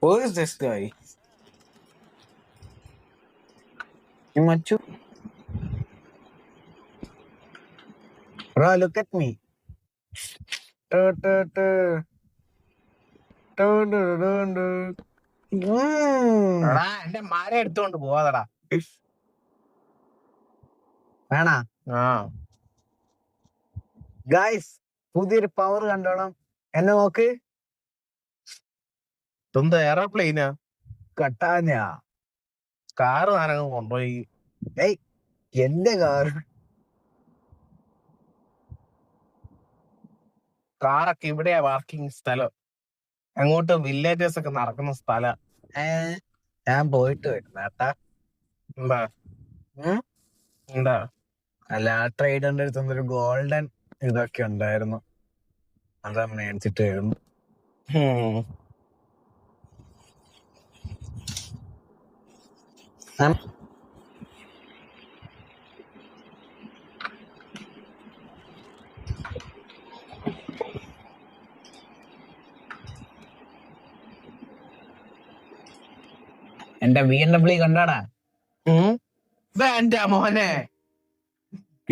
Who is this guy? Machu? Bro, look at me. എന്റെ മാര എടുത്തോണ്ട് പോവാതടാ. വേണാ? ഗായ്സ്, പുതിയൊരു പവർ കണ്ടോണം. എന്നെ നോക്ക്. ഇതെന്താ എയർപ്ലെയിനാ? കട്ടാഞ്ഞാ കാറ് ഞാനങ്ങ് കൊണ്ടുപോയി. ഏയ് എന്റെ കാർ കാറൊക്കെ ഇവിടെയാ പാർക്കിംഗ് സ്ഥലം. അങ്ങോട്ട് വില്ലേജേഴ്സ് ഒക്കെ നടക്കുന്ന സ്ഥലം. ഞാൻ പോയിട്ട് വരുന്ന കേട്ടാ. എന്താ ഉം? എന്താ അല്ല ആ ട്രേഡറിന്റെ അടുത്ത് ഒരു ഗോൾഡൻ ഇതൊക്കെ ഉണ്ടായിരുന്നു, അതാ മേടിച്ചിട്ട് വരുന്നു. ഹും. എന്റെ BMW കണ്ടാടാ. എന്റെ മോനെ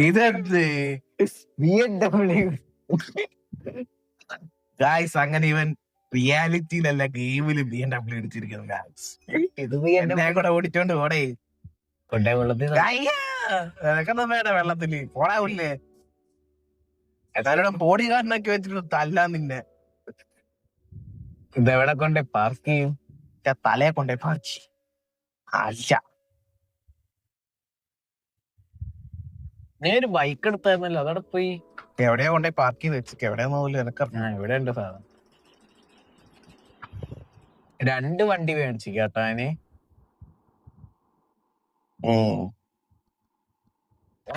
ഇതെന്ത് BMW ഗായ്സ്, അങ്ങനെ ഇവൻ റിയാലിറ്റിയിലല്ല ഗെയിമില് BMW അടിച്ചിരിക്കുന്നു ഗായ്സ്. ഇത് എന്നെ കൂടെ ഓടിച്ചോണ്ട് ഓടേ കൊണ്ടേ വെള്ളത്തിൽ എനക്കൊന്നും വേണ്ട വെള്ളത്തില് പോടാവില്ലേ. എന്നാലും ബോഡി ഗാർഡിനൊക്കെ വെച്ചിട്ട് തല്ലാൻ നിന്നെ ഇതെവിടെ കൊണ്ടേ പാർക്ക് ചെയ്യും? തലയെ കൊണ്ടേ പാച്ചി. അല്ല നീ ഒരു ബൈക്ക് എടുത്തായിരുന്നല്ലോ, അതവിടെ പോയി. എവിടെയാ കൊണ്ടേ പാർക്ക് ചെയ്ത് വെച്ചിട്ട് എവിടെയാന്ന് പോലും എനക്കറിയാം. ഇവിടെ ഉണ്ട് സാധനം. 2 വണ്ടി മേടിച്ചു കേട്ടോ അതിന്.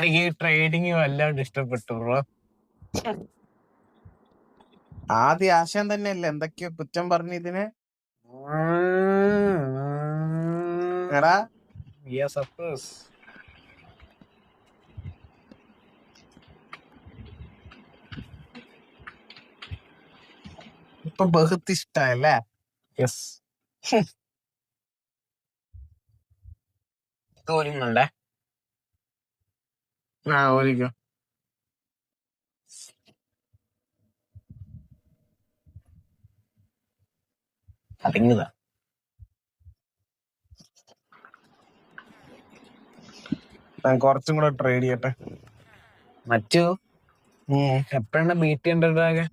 എനിക്ക് ഈ ട്രേഡിങ് വല്ലാണ്ട് ഇഷ്ടപ്പെട്ടു ബ്രോ. ആദ്യ ആശയം തന്നെയല്ലേ എന്തൊക്കെയോ കുറ്റം പറഞ്ഞു ഇതിന്. എടാ യെസ് ഓഫ് കോഴ്സ്. ഇപ്പൊ ബഹുത്ത് ഇഷ്ടല്ലേ. യെസ്. തോന്നുന്നുണ്ടേ. ആ ഓലിക്കോ. അതിങ്ങതാ ഞാൻ കുറച്ചും കൂടെ ട്രേഡ് ചെയ്യട്ടെ. മറ്റു എപ്പോഴാണ് ബീറ്റ് ചെയ്യേണ്ടത്?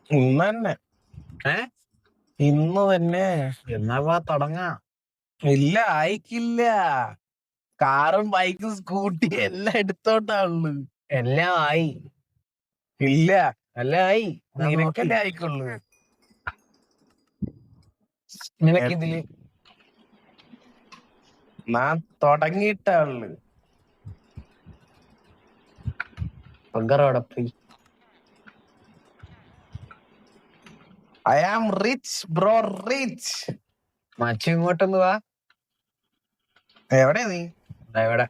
ഇന്ന് തന്നെ. ഇന്ന് തന്നെ. എന്നാ തുടങ്ങാം. ഇല്ല, അയക്കില്ല. കാറും ബൈക്കും സ്കൂട്ടി എല്ലാം എടുത്തോണ്ടാണുള്ളു. എല്ലാം ആയി. ഇല്ല, എല്ലാം ആയി. നിനക്കല്ലേ ആയിക്കുള്ളു. നിനക്കിതില് ഞാൻ തുടങ്ങിയിട്ടാള്. പങ്കറോടെ പോയി. I am rich bro, rich. മച്ചു ഇങ്ങോട്ടൊന്ന് വാ. എവിടെയാ നീ? എവിടെ?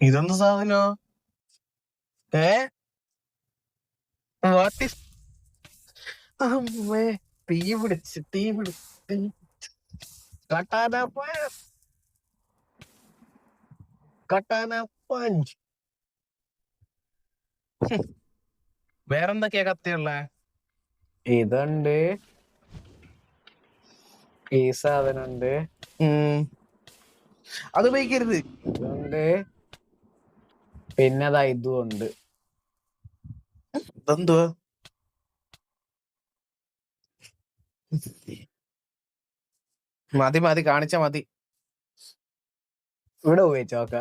ഇതൊന്ന് സാധനോ? അമ്മേ, തീ പിടിച്ച് കട്ടാന പഞ്ച്. വേറെന്തൊക്കെയാ കത്തിയുള്ള? ഇതുണ്ട്, ഈ സാധനമുണ്ട്, അത് ഉപയോഗിക്കരുത്. ഇതുണ്ട്, പിന്നെ ഇതും ഉണ്ട്. ഇതെന്തുവാ? മതി കാണിച്ച മതി. ഇവിടെ ഉപയോഗിച്ചോക്ക.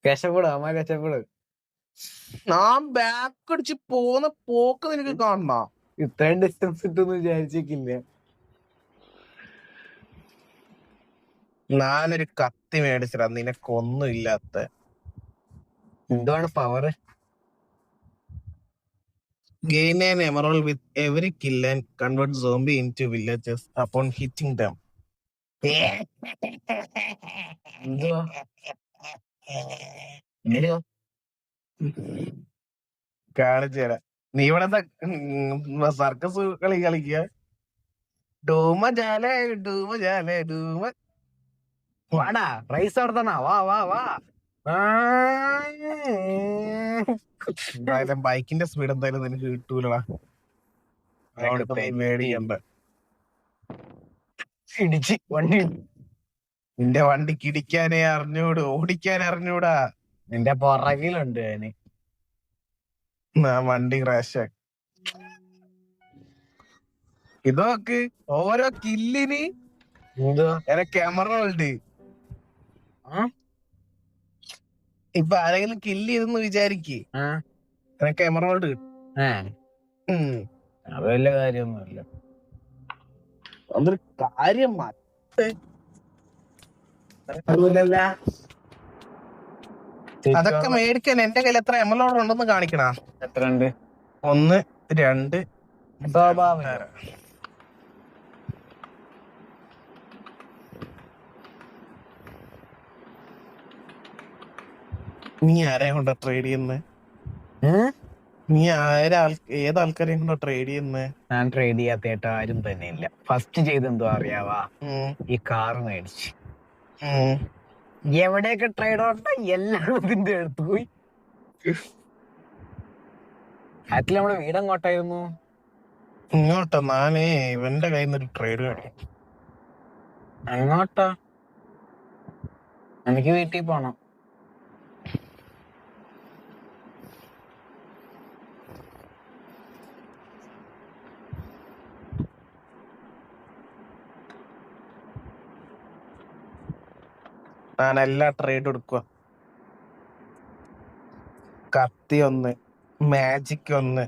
കഷ്ടപ്പെടും അമ്മ, കഷ്ടപ്പെടും. ഞാൻ ബാക്ക് അടിച്ച് പോന്ന പോക്ക് നിനക്ക് കാണണ. ഇത്രയും ഡിസ്റ്റൻസ് ഇട്ടെന്ന് വിചാരിച്ചിട്ടില്ല. ഞാനൊരു കത്തി മേടിച്ചിടാ, നിനക്കൊന്നും ഇല്ലാത്ത. എന്താണ് power? Gain an emerald with every kill and convert zombie into villagers upon hitting them. കാണിച്ചേരാ. നീ ഇവിടെ സർക്കസ് കളിക്കുക. ഡൂമ ജാലേ ഡൂമ ജാലേ ഡൂമ. വാടാ, റൈസ് നടത്തണ. വാ വാ വാ. എന്തായാലും ബൈക്കിന്റെ സ്പീഡ് എന്തായാലും നിനക്ക് കിട്ടൂലടാ. മേടിക്കണ്ട. ഇടിച്ച് വണ്ടി. നിന്റെ വണ്ടിക്ക് ഇടിക്കാനേ അറിഞ്ഞൂട്, ഓടിക്കാൻ അറിഞ്ഞൂടാ. നിന്റെ പുറകിലുണ്ട് അതിന്. വണ്ടി ക്രാഷ്. ഇതൊക്കെ ഓരോ കില്ലിന് എന്തോ ക്യാമറ ഉണ്ട്. ഇപ്പൊ ആരെങ്കിലും കില്ല് ചെയ്തെന്ന് വിചാരിക്ക്, ക്യാമറ ഉണ്ട്. അത് വലിയ കാര്യമൊന്നുമില്ല. അതൊരു കാര്യം. അതൊക്കെ മേടിക്കാൻ എന്റെ കയ്യിൽ എത്ര എമലോഡ് ഉണ്ടെന്ന് കാണിക്കണ. എത്ര ഉണ്ട്? 1 2 സ്വാഭാവികം. നീ ആരെയും കൊണ്ടാ ട്രേഡ് ചെയ്യുന്നത്? നീ ഏതാൾക്കാരെയും കൊണ്ടാ ട്രേഡ് ചെയ്യുന്നത്? ഞാൻ ട്രേഡ് ചെയ്യാത്ത ആരും തന്നെ ഇല്ല. ഫസ്റ്റ് ചെയ്തെന്തോ അറിയാവാ, ഈ കാർ മേടിച്ച് എവിടെയൊക്കെ ട്രേഡ് ഉണ്ടോ എല്ലാവരും ഇതിന്റെ അടുത്ത് പോയി. ആറ്റിൽ നമ്മുടെ വീടങ്ങോട്ടായിരുന്നു. ഇങ്ങോട്ടാ? ഞാനേ ഇവന്റെ കയ്യിൽ നിന്നൊരു ട്രേഡ് കാണിക്കും. അങ്ങോട്ടാ? എനിക്ക് വീട്ടിൽ പോണം. ഞാൻ എല്ലാ ട്രേഡ് എടുക്കുക. കത്തി 1, മാജിക് 1,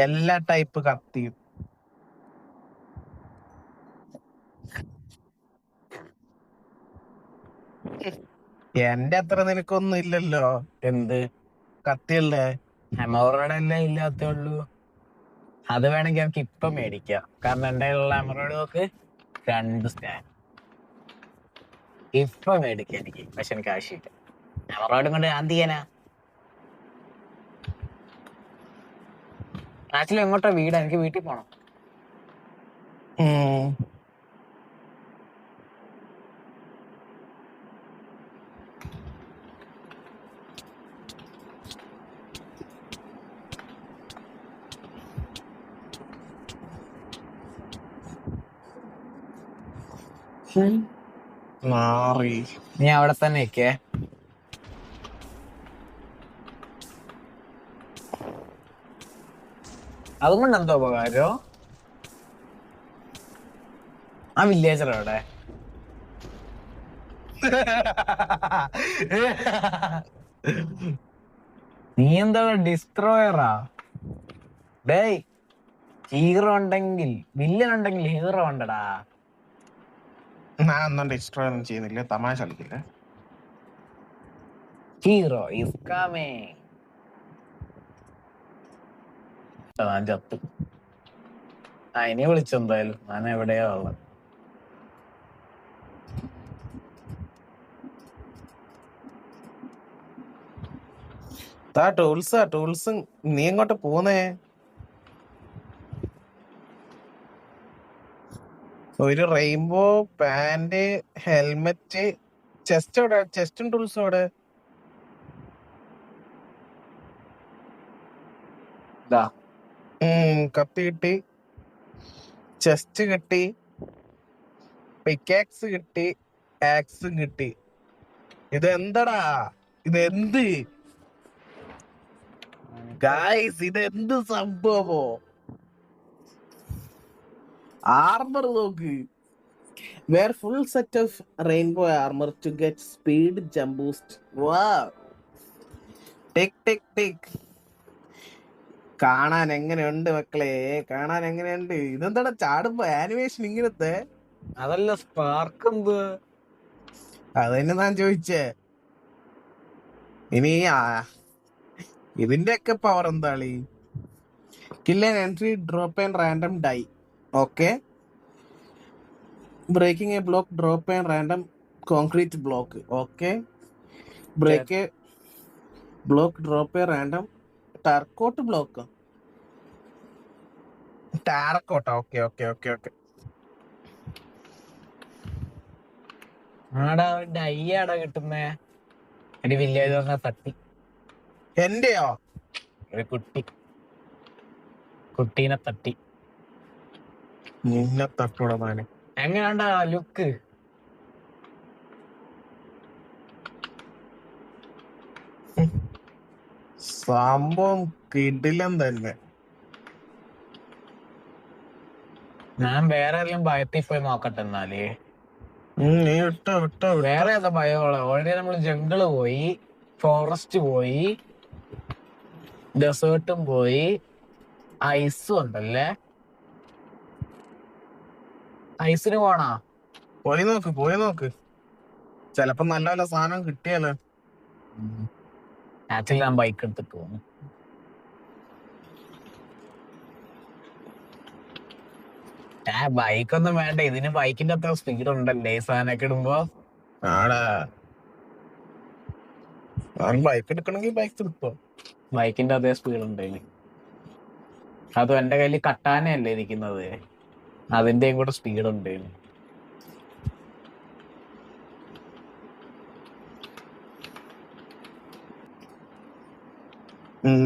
എല്ലാ ടൈപ്പ് കത്തിയും. എന്റെ അത്ര നിനക്കൊന്നും ഇല്ലല്ലോ. എന്ത് കത്തിയല്ലേ? എമറോഡ് അല്ലേ ഇല്ലാത്തേ ഉള്ളൂ. അത് വേണമെങ്കിൽ നമുക്ക് ഇപ്പം മേടിക്കാം. കാരണം എന്റെ ഉള്ള എമറോഡ് നോക്ക് 2 സ്റ്റാൻഡ് ഇപ്പൊ മേടിക്കാം എനിക്ക്. പക്ഷെ എനിക്ക് ആവശ്യമില്ല. എമറോഡും കൊണ്ട് ഞാൻ ചെയ്യാനാ? ആക്ച്വലി എങ്ങോട്ടാ വീട്? എനിക്ക് വീട്ടിൽ പോണം. നീ അവിടെ തന്നെ നിക്കേ. അതുകൊണ്ട് എന്തോ ഉപകാരോ? ആ വില്ലേജർ അവിടെ. നീ എന്താ ഡിസ്ട്രോയറാ? ഡേയ്, ഹീറോ ഉണ്ടെങ്കിൽ വില്ലൻ ഉണ്ടെങ്കിൽ ഹീറോ ഉണ്ടടാ. ഞാൻ ഒന്നും ഡിസ്ട്രോയ് ഒന്നും ചെയ്യുന്നില്ല, തമാശ കളിക്കില്ല. Hero is coming. ഞാൻ ചത്തു. ഇനി വിളിച്ചെന്തായാലും ഞാൻ എവിടെയാ ഉള്ളത്. ടൂൾസ് നീ എങ്ങോട്ട് പോന്നേ? ഒരു റെയിൻബോ പാന്റ്, ഹെൽമെറ്റ്, ചെസ്റ്റും ടൂൾസും അവിടെ. കത്തി കിട്ടി, ചെസ്റ്റ് കിട്ടി, പിക്കാക്സ് കിട്ടി, ആക്സും കിട്ടി. ഇതെന്തടാ? ഇതെന്ത് ഗായ്സ്? ഇതെന്ത് സംഭവമോ? ആർമർ നോക്ക്. Wear full set of rainbow armour to get speed jump boost. Wow, tick tick tick. കാണാൻ എങ്ങനെയുണ്ട് മക്കളെ? കാണാൻ എങ്ങനെയുണ്ട്? ഇതെന്താടാ ചാടുമ്പോ ആനിമേഷൻ ഇങ്ങനത്തെ? അതല്ല സ്പാർക്ക് എന്ത്? അതന്നെ ഞാൻ ചോദിച്ചേ. ഇനി ഇതിന്റെ ഒക്കെ പവർ എന്താളി? Kill an entity, drop and random dye. Okay. Breaking a block, drop and random concrete block. Okay. Break a block, drop a random terracotta block. Terracotta. Okay okay okay okay. ആടാ ഡയ്യാടാ കിട്ടുന്നേ. ഒരു village തട്ടി. എന്റെയോ? ഒരു കുട്ടീനെ തട്ടി. നിന്നെ തട്ടോടാ. എങ്ങനെയാണ്ടാ look? സംഭവം കിടിലം തന്നെ. ഞാൻ വേറെ ഏതെങ്കിലും ഭയത്തിൽ പോയി നോക്കട്ടെ എന്നാല്. നീ വിട്ടോ വിട്ടോ വിട്ടോ. വേറെ ഏതാ ഭയമുള്ള? ഓൾറെഡി നമ്മൾ ജംഗിള് പോയി, ഫോറസ്റ്റ് പോയി, ഡെസേർട്ടും പോയി, ഐസും ഉണ്ടല്ലേ. ഐസിന് പോണാ? പോയി നോക്ക്. ചെലപ്പോ നല്ല നല്ല സാധനം കിട്ടിയാലോ. ആക്ച്വലി ഞാൻ ബൈക്ക് എടുത്തിട്ട് പോകുന്നു. ബൈക്കൊന്നും വേണ്ട, ഇതിന് ബൈക്കിന്റെ അത്ര സ്പീഡ് ഉണ്ടല്ലേ ഈ സാധനമൊക്കെ ഇടുമ്പോ. ആടാ, ബൈക്ക് എടുക്കണമെങ്കിൽ ബൈക്ക് എടുത്തോ. ബൈക്കിന്റെ അതേ സ്പീഡ് ഉണ്ട് ഇതിന്. അതും എന്റെ കയ്യിൽ കട്ടാനയല്ലേ ഇരിക്കുന്നത്, അതിന്റെയും കൂടെ സ്പീഡ് ഉണ്ട് ഇതിന്.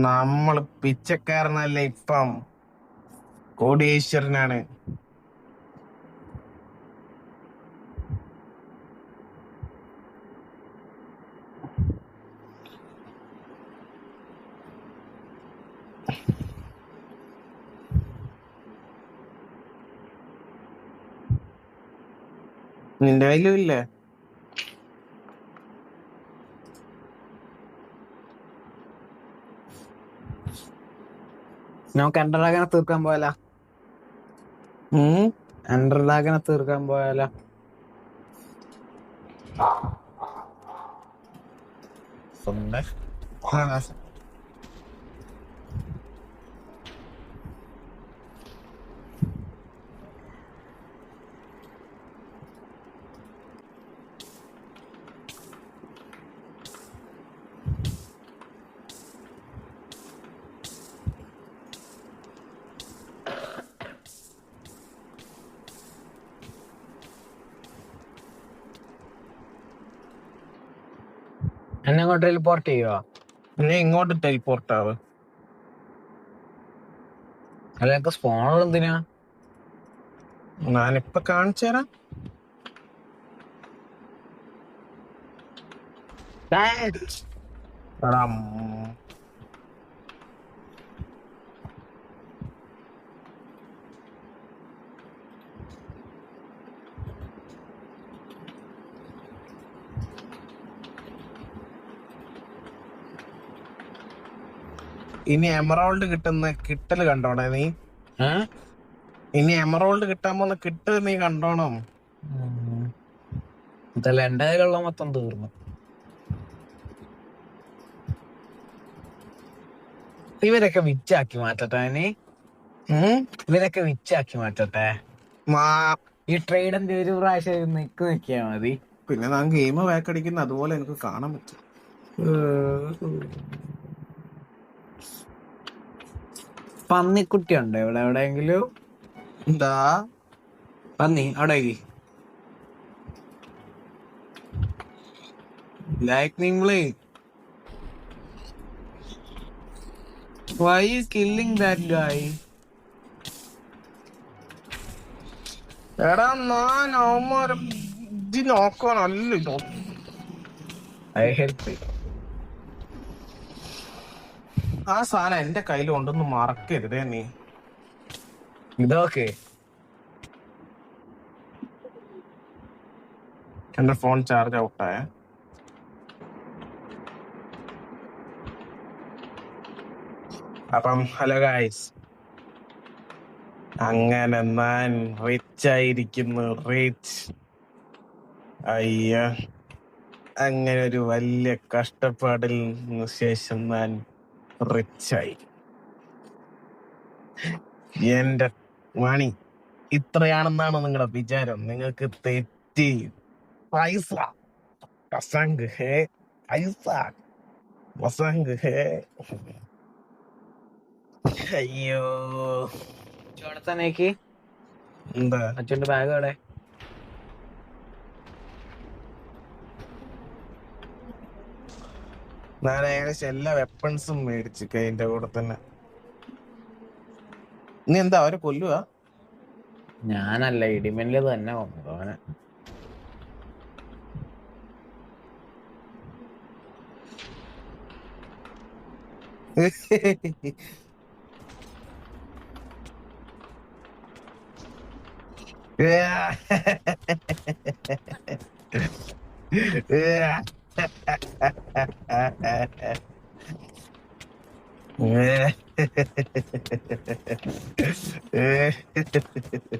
നമ്മള് പിച്ചക്കാരനല്ലേ, ഇപ്പം കോടീശ്വരനാണ്. നിന്റെ കയ്യിലും ഇല്ലേ? നമുക്ക് എൻഡർഡ്രാഗനെ തീർക്കാൻ പോയാലോ? എൻഡർഡ്രാഗനെ തീർക്കാൻ പോയാലോ? എന്നെ അങ്ങോട്ട് ടെലിപ്പോർട്ട് ചെയ്യുവോ? നീ ഇങ്ങോട്ട് ടെലിപ്പോർട്ട് ആവ്. അതൊക്കെ സ്പോണർ എന്തിനാ? ഞാനിപ്പൊ കാണിച്ചു തരാം. ഇനി എമറോൾഡ് കിട്ടല് കണ്ടോണേ നീ. ഇനി എമറോൾഡ് കിട്ടാൻ പോകുന്ന കിട്ടല് നീ കണ്ടോണം. ഇതല്ല എന്റെ കയ്യിലുള്ള മൊത്തം തീർന്നു. ഇവരൊക്കെ വിച്ചാക്കി മാറ്റട്ടെ. ഇവരൊക്കെ വിച്ചാക്കി മാറ്റട്ടെ. ഈ ട്രേഡിന്റെ ഒരു പ്രാവശ്യം നിക്കിയാ മതി. പിന്നെ ഞാൻ ഗെയിം ബാക്ക് അടിക്കുന്ന അതുപോലെ എനിക്ക് കാണാൻ പറ്റും. പന്നിക്കുട്ടി ഉണ്ടോ ഇവിടെ എവിടെയെങ്കിലും? എന്താ പന്നി അവിടെ lightning blade. Why are you killing that guy? എടാ ഞാൻ അവന്മാരെ നോക്കാനല്ലോ. I help you. ആ സാധനം എന്റെ കയ്യിൽ കൊണ്ടൊന്നും മറക്കരുതേ നീ. ഇതൊക്കെ എന്റെ ഫോൺ ചാർജ് ഔട്ടായ. അപ്പം ഹലോ ഗായ്സ്, അങ്ങനെ ഞാൻ റിച്ച് ആയിരിക്കുന്നു. റിച്ച് അയ്യ, അങ്ങനെ ഒരു വലിയ കഷ്ടപ്പാടിൽ ശേഷം ഞാൻ റിച്ചായി. എന്റെ മണി ഇത്രയാണെന്നാണ് നിങ്ങളുടെ വിചാരം? നിങ്ങൾക്ക് തെറ്റി. പൈസ പസംഗ് ഹേ, പൈസ പസംഗ് ഹേ. അയ്യോ, ചോടത്താനേക്ക് എന്താ അച്ഛന്റെ ബാഗ് അവിടെ? ഞാൻ ഏകദേശം എല്ലാ വെപ്പൺസും മേടിച്ചു അതിന്റെ കൂടെ തന്നെ. നീ എന്താ അവരെ കൊല്ലുക? ഞാനല്ല, ഇടിമിന്നല് തന്നെ കൊന്നത് അവനെ.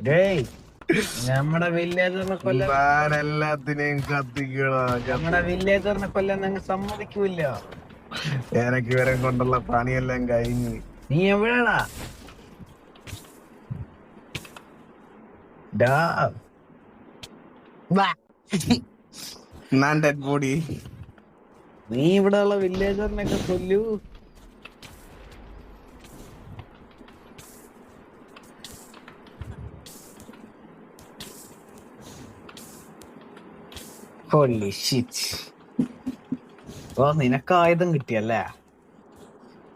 ഡേയ് നമ്മുടെ വില്ലേജറിനെ കൊല്ലാൻ ഞാനെല്ലാത്തിനെയും കത്തിക്കണോ നമ്മുടെ വില്ലേജറിനെ കൊല്ലാൻ ഞങ്ങൾ സമ്മതിക്കൂല. എനക്ക് ഇവരെ കൊണ്ടുള്ള പണിയെല്ലാം കഴിഞ്ഞ്. നീ എവിടെടാ? ഡാ ഞാൻ ഡെഡ് ബോഡി. നീ ഇവിടെ ഉള്ള വില്ലേജറിനൊക്കെ കൊല്ലൂ. Holy shit. ഓ നിനക്ക് ആയുധം കിട്ടിയല്ലേ?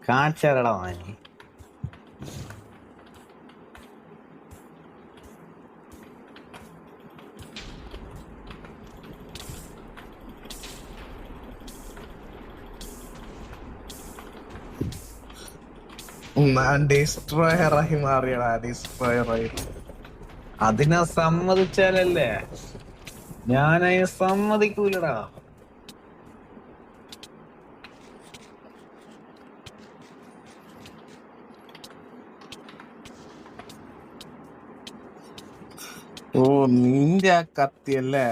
കാണിച്ചേരടാ നീ. ഞാൻ ഡിസ്ട്രോയറായി മാറിയടാ, ഡിസ്ട്രോയറായി. അതിനെ സമ്മതിച്ചാലല്ലേ? ഞാനതിന് സമ്മതിക്കൂലടാ. ഓ നിന്റെ ആ കത്തിയല്ലേ?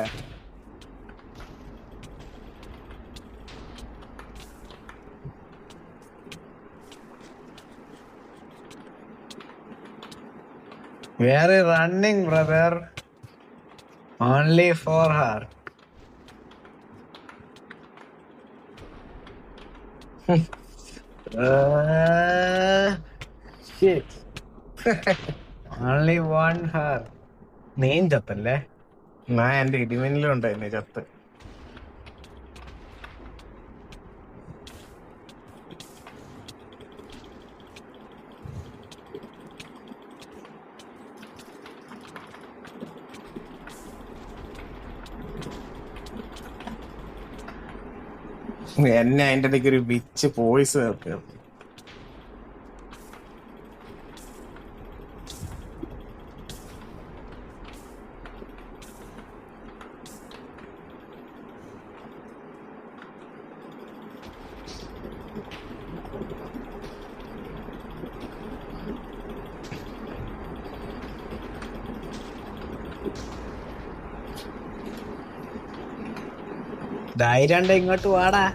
Very running, brother. Only for her. Shit. Only one her. നീൻ ചത്തല്ലേ? ഞാൻ എന്റെ ഇടിമിന്നലും ഉണ്ടായിരുന്നു ചത്ത്. എന്നെ അതിന്റെ ഇടയ്ക്ക് ഒരു വിച്ച് പോയിസ് കേൾക്കുക. ധൈര്യം ഇങ്ങോട്ട് വാടാ.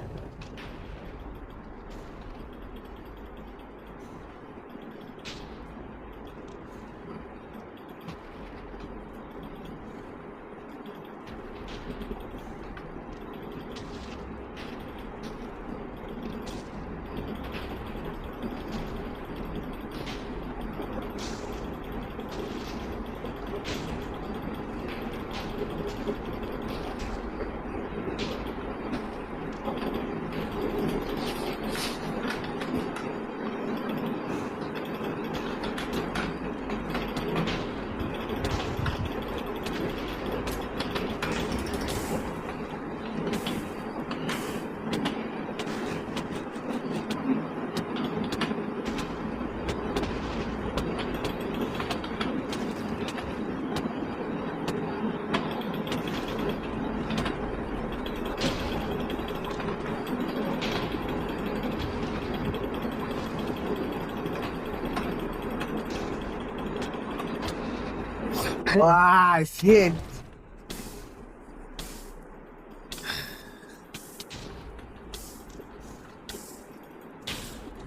Ah, shit.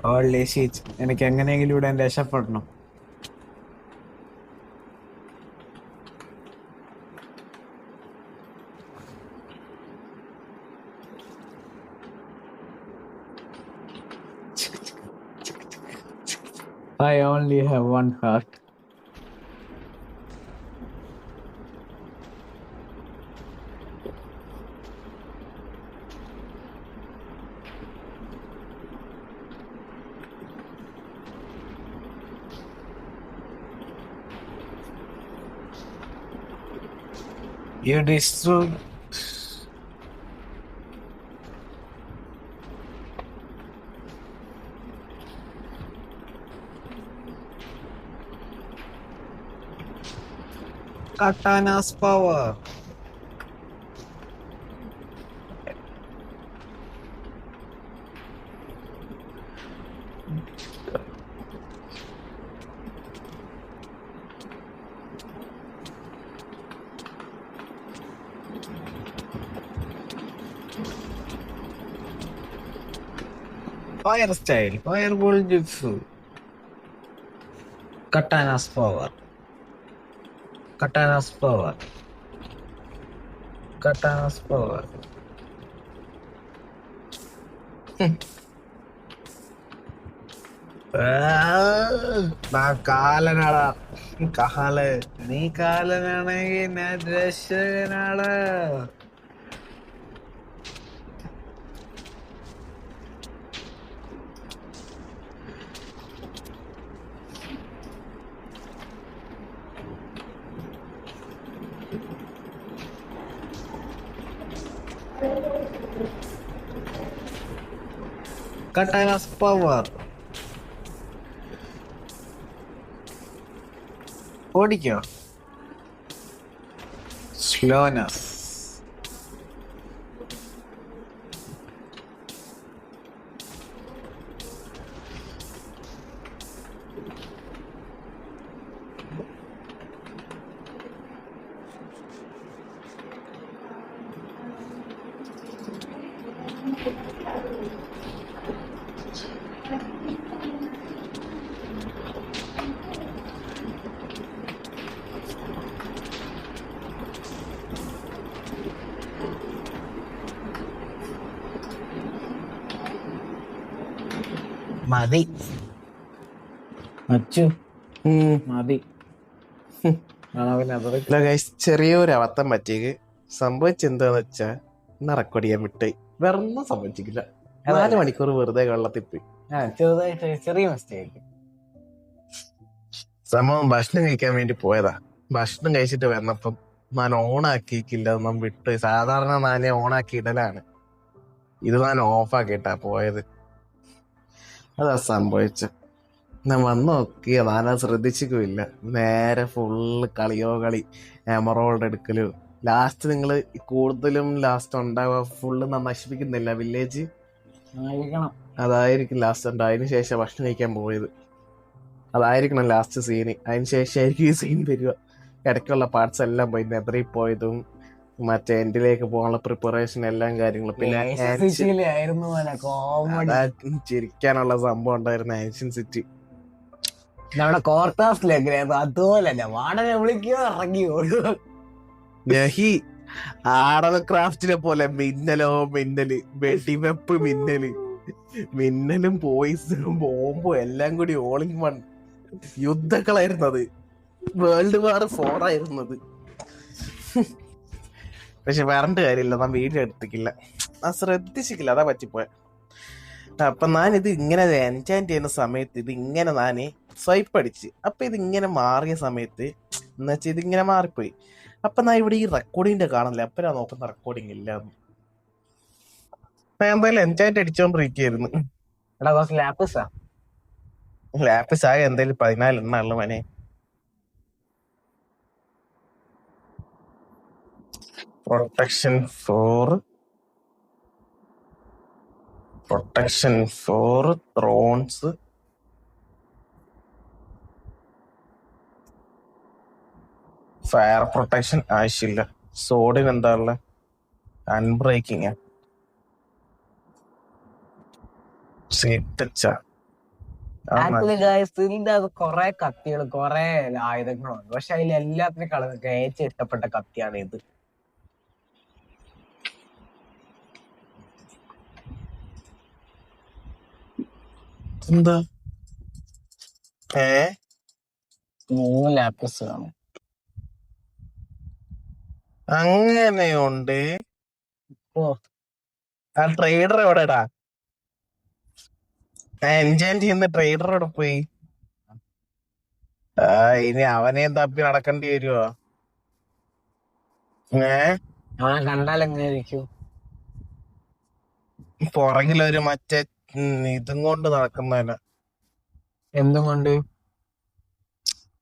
Holy shit. എനിക്ക് എങ്ങനെയെങ്കിലും ഇവിടെ രക്ഷപ്പെടണം. I only have one heart. You destroy. Katana's power. Fire style, fire ball jutsu. Katana's power, katana's power, katana's power. കാലനാടാ കാല്. നീ കാലനാണെങ്കിൽ ഞാൻ രക്ഷകനാണ്. കട്ടാനാസ് പവർ. ഓടിക്കോ. സ്ലോനസ്. മതി അച്ചു, മതി. ചെറിയൊരു അബദ്ധം പറ്റിയത്. സംഭവിച്ചെന്താന്ന് വെച്ചാ റെക്കോർഡ് ചെയ്യാൻ വിട്ടായി. വേറൊന്നും സംഭവിച്ചിട്ടില്ല. 4 മണിക്കൂർ വെറുതെ വെള്ളത്തിൽ പോയി. ചെറുതായിട്ട് ചെറിയ മിസ്റ്റേക്ക്. സംഭവം ഭക്ഷണം കഴിക്കാൻ വേണ്ടി പോയതാ. ഭക്ഷണം കഴിച്ചിട്ട് വന്നപ്പം ഞാൻ ഓണാക്കിയില്ല. ഒന്നും വിട്ട്. സാധാരണ ഞാൻ ഓണാക്കി ഇടലാണ്. ഇത് ഞാൻ ഓഫാക്കിയിട്ടാ പോയത്. അതാ സംഭവിച്ച. ഞാൻ വന്ന് നോക്കിയ ഞാനത് ശ്രദ്ധിച്ചില്ല. നേരെ ഫുള്ള് കളിയോ കളി, എമറോൾഡ് എടുക്കലോ. ലാസ്റ്റ് നിങ്ങള് കൂടുതലും ലാസ്റ്റ് ഉണ്ടാവുക ഫുള്ള് നശിപ്പിക്കുന്നില്ല വില്ലേജ്. അതായിരിക്കും ലാസ്റ്റ് ഉണ്ട്. അതിന് ശേഷം ഭക്ഷണം കഴിക്കാൻ പോയത്. അതായിരിക്കണം ലാസ്റ്റ് സീന്. അതിന് ശേഷം ആയിരിക്കും ഈ സീൻ വരിക. ഇടയ്ക്കുള്ള പാർട്സ് എല്ലാം പോയി. നെതറിൽ പോയതും മറ്റേ എൻഡിലേക്ക് പോകാനുള്ള പ്രിപ്പറേഷൻ എല്ലാം കാര്യങ്ങളും. പിന്നെ ചിരിക്കാനുള്ള സംഭവം ഉണ്ടായിരുന്നു ആൻഷ്യൻ സിറ്റി. നമ്മുടെ കോർട്ടാസിലൊക്കെ അതുപോലെ വാടനെ വിളിക്കുക, ഇറങ്ങി ഓടുക. ആടവ ക്രാഫ്റ്റിനെ പോലെ മിന്നലോ മിന്നല്, വെടിവെപ്പ് മിന്നല്, മിന്നലും പോയിസണും ബോംബും എല്ലാം കൂടി ഓൾ ഇൻ വൺ യുദ്ധങ്ങളായിരുന്നത്. വേൾഡ് വാർ 4 ആയിരുന്നത്. പക്ഷെ വരണ്ട കാര്യമില്ല, ഞാൻ വീഡിയോ എടുത്തിക്കില്ല. ഞാൻ ശ്രദ്ധിച്ചിട്ടില്ല, അതാ പറ്റിപ്പോയ. അപ്പൊ ഞാനിത് ഇങ്ങനെ എൻജോയ് ചെയ്യുന്ന സമയത്ത് ഇത് ഇങ്ങനെ ഞാന് സ്വൈപ്പ് അടിച്ച്. അപ്പൊ ഇതിങ്ങനെ മാറിയ സമയത്ത് എന്നുവെച്ചാൽ ഇതിങ്ങനെ മാറിപ്പോയി. അപ്പൊ ഞാൻ ഇവിടെ ഈ റെക്കോർഡിങ്ങിന്റെ കാണില്ല. അപ്പൊ ഞാൻ നോക്കുന്ന റെക്കോർഡിങ് ഇല്ല. ഞാൻ എന്തായാലും എൻജോയ് അടിച്ചോണ്ടിരിക്കുന്നു. ലാപ്പിസ് ആകെ എന്തായാലും 14 എണ്ണുള്ളു മനെ. പ്രൊട്ടക്ഷൻ 4 ത്രോൺസ്, ഫയർ പ്രൊട്ടക്ഷൻ ആവശ്യമില്ല. സോഡിന് എന്താ ഉള്ള അൺബ്രേക്കിങ്, കൊറേ കത്തികൾ, കൊറേ ആയുധങ്ങളുണ്ട്. പക്ഷെ അതിൽ എല്ലാത്തിനും ഏറ്റവും ഇഷ്ടപ്പെട്ട കത്തിയാണ് ഇത്. എന്താ 3 ലാപ്പിസ് കാണും. അങ്ങനെയുണ്ട്. ആ ട്രേഡർ എവിടെടാ? എൻജോയ് ചെയ്യുന്ന ട്രേഡറോടെ പോയി. ഇനി അവനെയും തപ്പി നടക്കേണ്ടി വരുവോ? അവനെ കണ്ടാൽ എങ്ങനെയായിരിക്കും? പുറകിലൊരു മറ്റേ ഇതും കൊണ്ട് നടക്കുന്നവന. എന്തും കൊണ്ട്?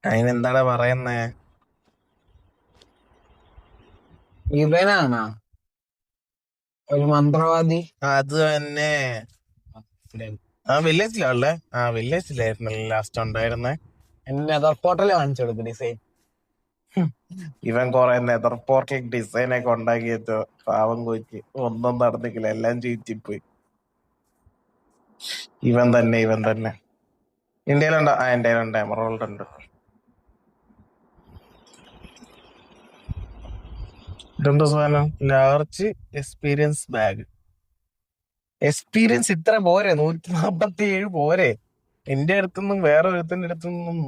അതിനെന്താടാ പറയുന്നേ? ഇവനാണോ ഒരു മന്ത്രവാദി? അത് തന്നെ. ആ വില്ലേജിലാണല്ലേ? ആ വില്ലേജിലായിരുന്നല്ലേ ലാസ്റ്റ് ഉണ്ടായിരുന്നേ. നെതർ പോർട്ടൽ കാണിച്ചു കൊടുക്കും ഡിസൈൻ. ഇവൻ കൊറേ നെതർ പോർട്ടൽ ഡിസൈൻ ഒക്കെ ഉണ്ടാക്കിയിട്ട് പാവം കൊച്ച് ഒന്നും നടന്നിക്കില്ല, എല്ലാം ചീറ്റിപ്പോയി. ഇവൻ തന്നെ ഇന്ത്യയിലുണ്ട്. ആ ഇന്ത്യയിലുണ്ട്, എമറോൾഡ് ഉണ്ട്. ഇതെന്താ സാധനം? Large experience bag. എക്സ്പീരിയൻസ് ഇത്ര പോരെ? 147 പോരെ? എന്റെ അടുത്തുനിന്നും വേറെ ഒരുത്തന്റെ അടുത്തുനിന്നും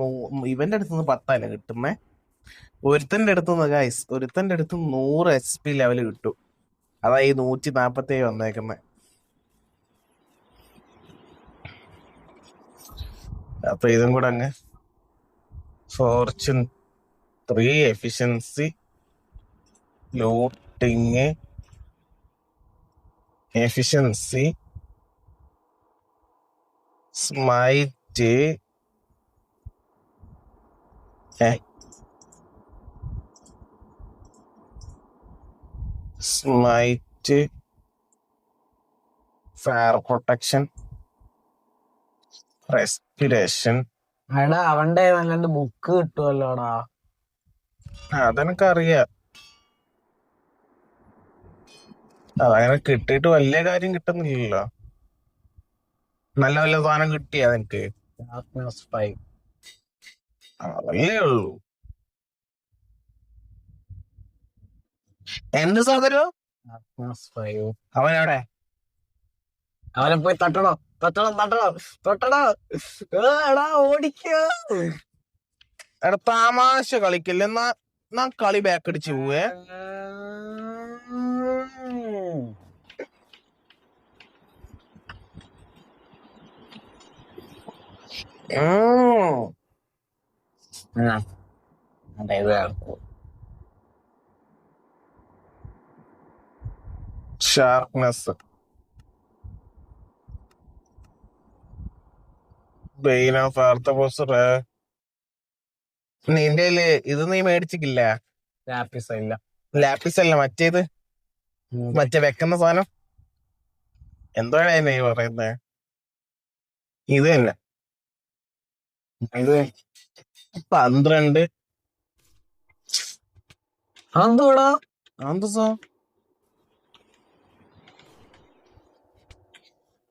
ഇവന്റെ അടുത്തുനിന്ന് 10 കിട്ടുന്നേ. ഒരുത്തന്റെ അടുത്തുനിന്ന് ഗൈസ്, ഒരുത്തന്റെ അടുത്ത് 100 HP ലെവല് കിട്ടും. അതാ ഈ 147 വന്നേക്കുന്നേ. അപ്പൊ ഇതും കൂടെ അങ്ങ് Fortune 3 efficiency, looting efficiency, smite, smite, fire protection, respiration. എടാ അവന്റെ നല്ലത് ബുക്ക് കിട്ടുമല്ലോടാ. അതെനിക്കറിയാം. അതങ്ങനെ കിട്ടിയിട്ട് വലിയ കാര്യം കിട്ടുന്നില്ലല്ലോ. നല്ല നല്ല സാധനം കിട്ടിയാ നിനക്ക്? അതല്ലേ ഉള്ളൂ. എന്ത് സാധനം? അവനവിടെ? അവനെ പോയി തട്ടണോ? എടാ ഓടിക്കോ. എടാ തമാശ കളിക്കല്ലേ, എന്നാ കളി ബാക്ക് അടിച്ച് പോവേ. Sharpness, bane of arthropods. നിന്റെ ഇത് നീ മേടിച്ചിട്ടില്ല? ലാപ്പിസ് അല്ല, മറ്റേത്, മറ്റേ വെക്കുന്ന സാധനം എന്താണ് നീ പറയുന്നേ? ഇത് തന്നെ. ഇത് 12. എന്തോടാ അന്തസോ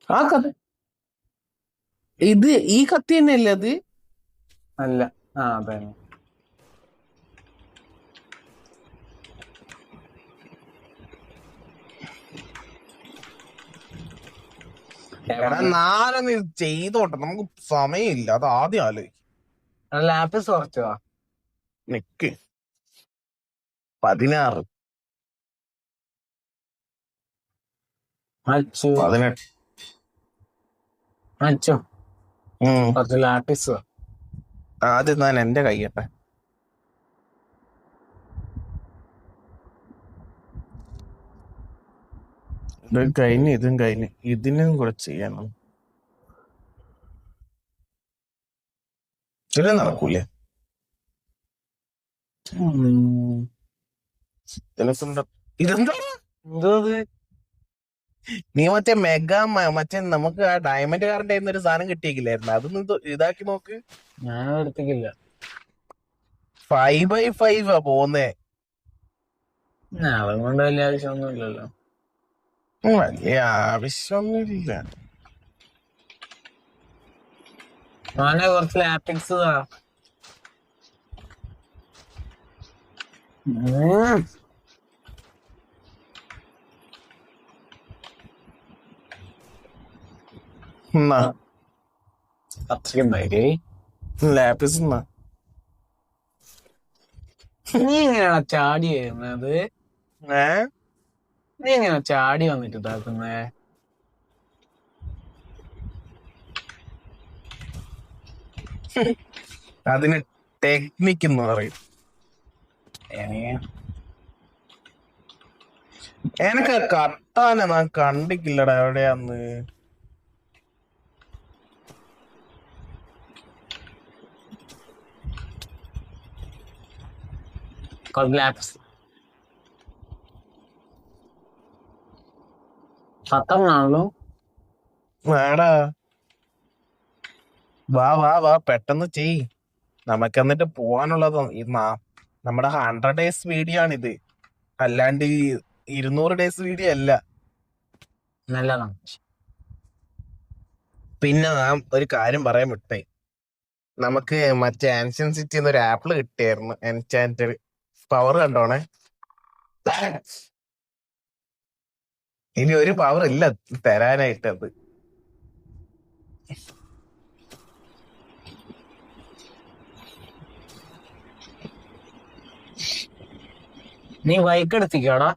ആ കഥ? ഇത് ഈ കത്തി തന്നെയല്ലേ അത്? അല്ല. ആ അതെ. നീ ചെയ്തോട്ടെ, നമുക്ക് സമയമില്ല. അത് ആദ്യം ആലോചിക്കും. ലാപ്പിസ് കുറച്ചോ? നിക്ക് 16, 18. കുറച്ച് ലാപ്പിസ് ആദ്യം ഞാൻ എന്റെ കയ്യട്ടെ. ഇതും കഴിഞ്ഞ് ഇതിനും കൂടെ ചെയ്യണം. ഇത് നടക്കൂലേ? ഇതെന്താ? നീ മറ്റേ മെഗാ മറ്റേ നമുക്ക് ആ ഡയമണ്ട് കാറിന്റെ ഒരു സാധനം കിട്ടിയേക്കില്ലായിരുന്നു? അതൊന്നും ഇതാക്കി നോക്ക്. ഞാൻ എടുത്തിക്കില്ല. 5x5 പോന്നേ. അതുകൊണ്ട് വലിയ ആവശ്യമൊന്നുമില്ലല്ലോ. വലിയ ആവശ്യമൊന്നുമില്ല. മോനെ കുറച്ച് ലാപ്പിക്സ് അത്രയും ലാപ്പിസ്. നീ എങ്ങനെയാ ചാടി വരുന്നത്? നീ എങ്ങനെയാ ചാടി വന്നിട്ട് ഇതാക്കുന്നേ? അതിന് ടെക്നിക്ക് എന്ന് പറയും. എനക്ക് കട്ടാനെ ഞാൻ കണ്ടിക്കില്ലടാ, എവിടെയാന്ന്. ലാപ്സ് ഖത്തറിനാണല്ലോ. വേടാ, വാ വാ വാ, പെട്ടെന്ന് ചെയ്. നമുക്ക് എന്നിട്ട് പോവാനുള്ളത് നമ്മുടെ 100 ഡേയ്സ് വീഡിയോ ആണിത്, അല്ലാണ്ട് ഈ 200 ഡേയ്സ് വീഡിയോ അല്ല. നല്ലതാണ്. പിന്നെ നാം ഒരു കാര്യം പറയാൻ വിട്ടേ, നമുക്ക് മറ്റേ ആൻഷ്യൻ സിറ്റിന്ന് ഒരു ആപ്പിള് കിട്ടിയായിരുന്നു, എൻചാൻറ്റ് പവർ കണ്ടോണേ. ഇനി ഒരു പവർ ഇല്ല തരാനായിട്ട്. അത് നീ ബൈക്ക് എടുത്തിക്കോടാ.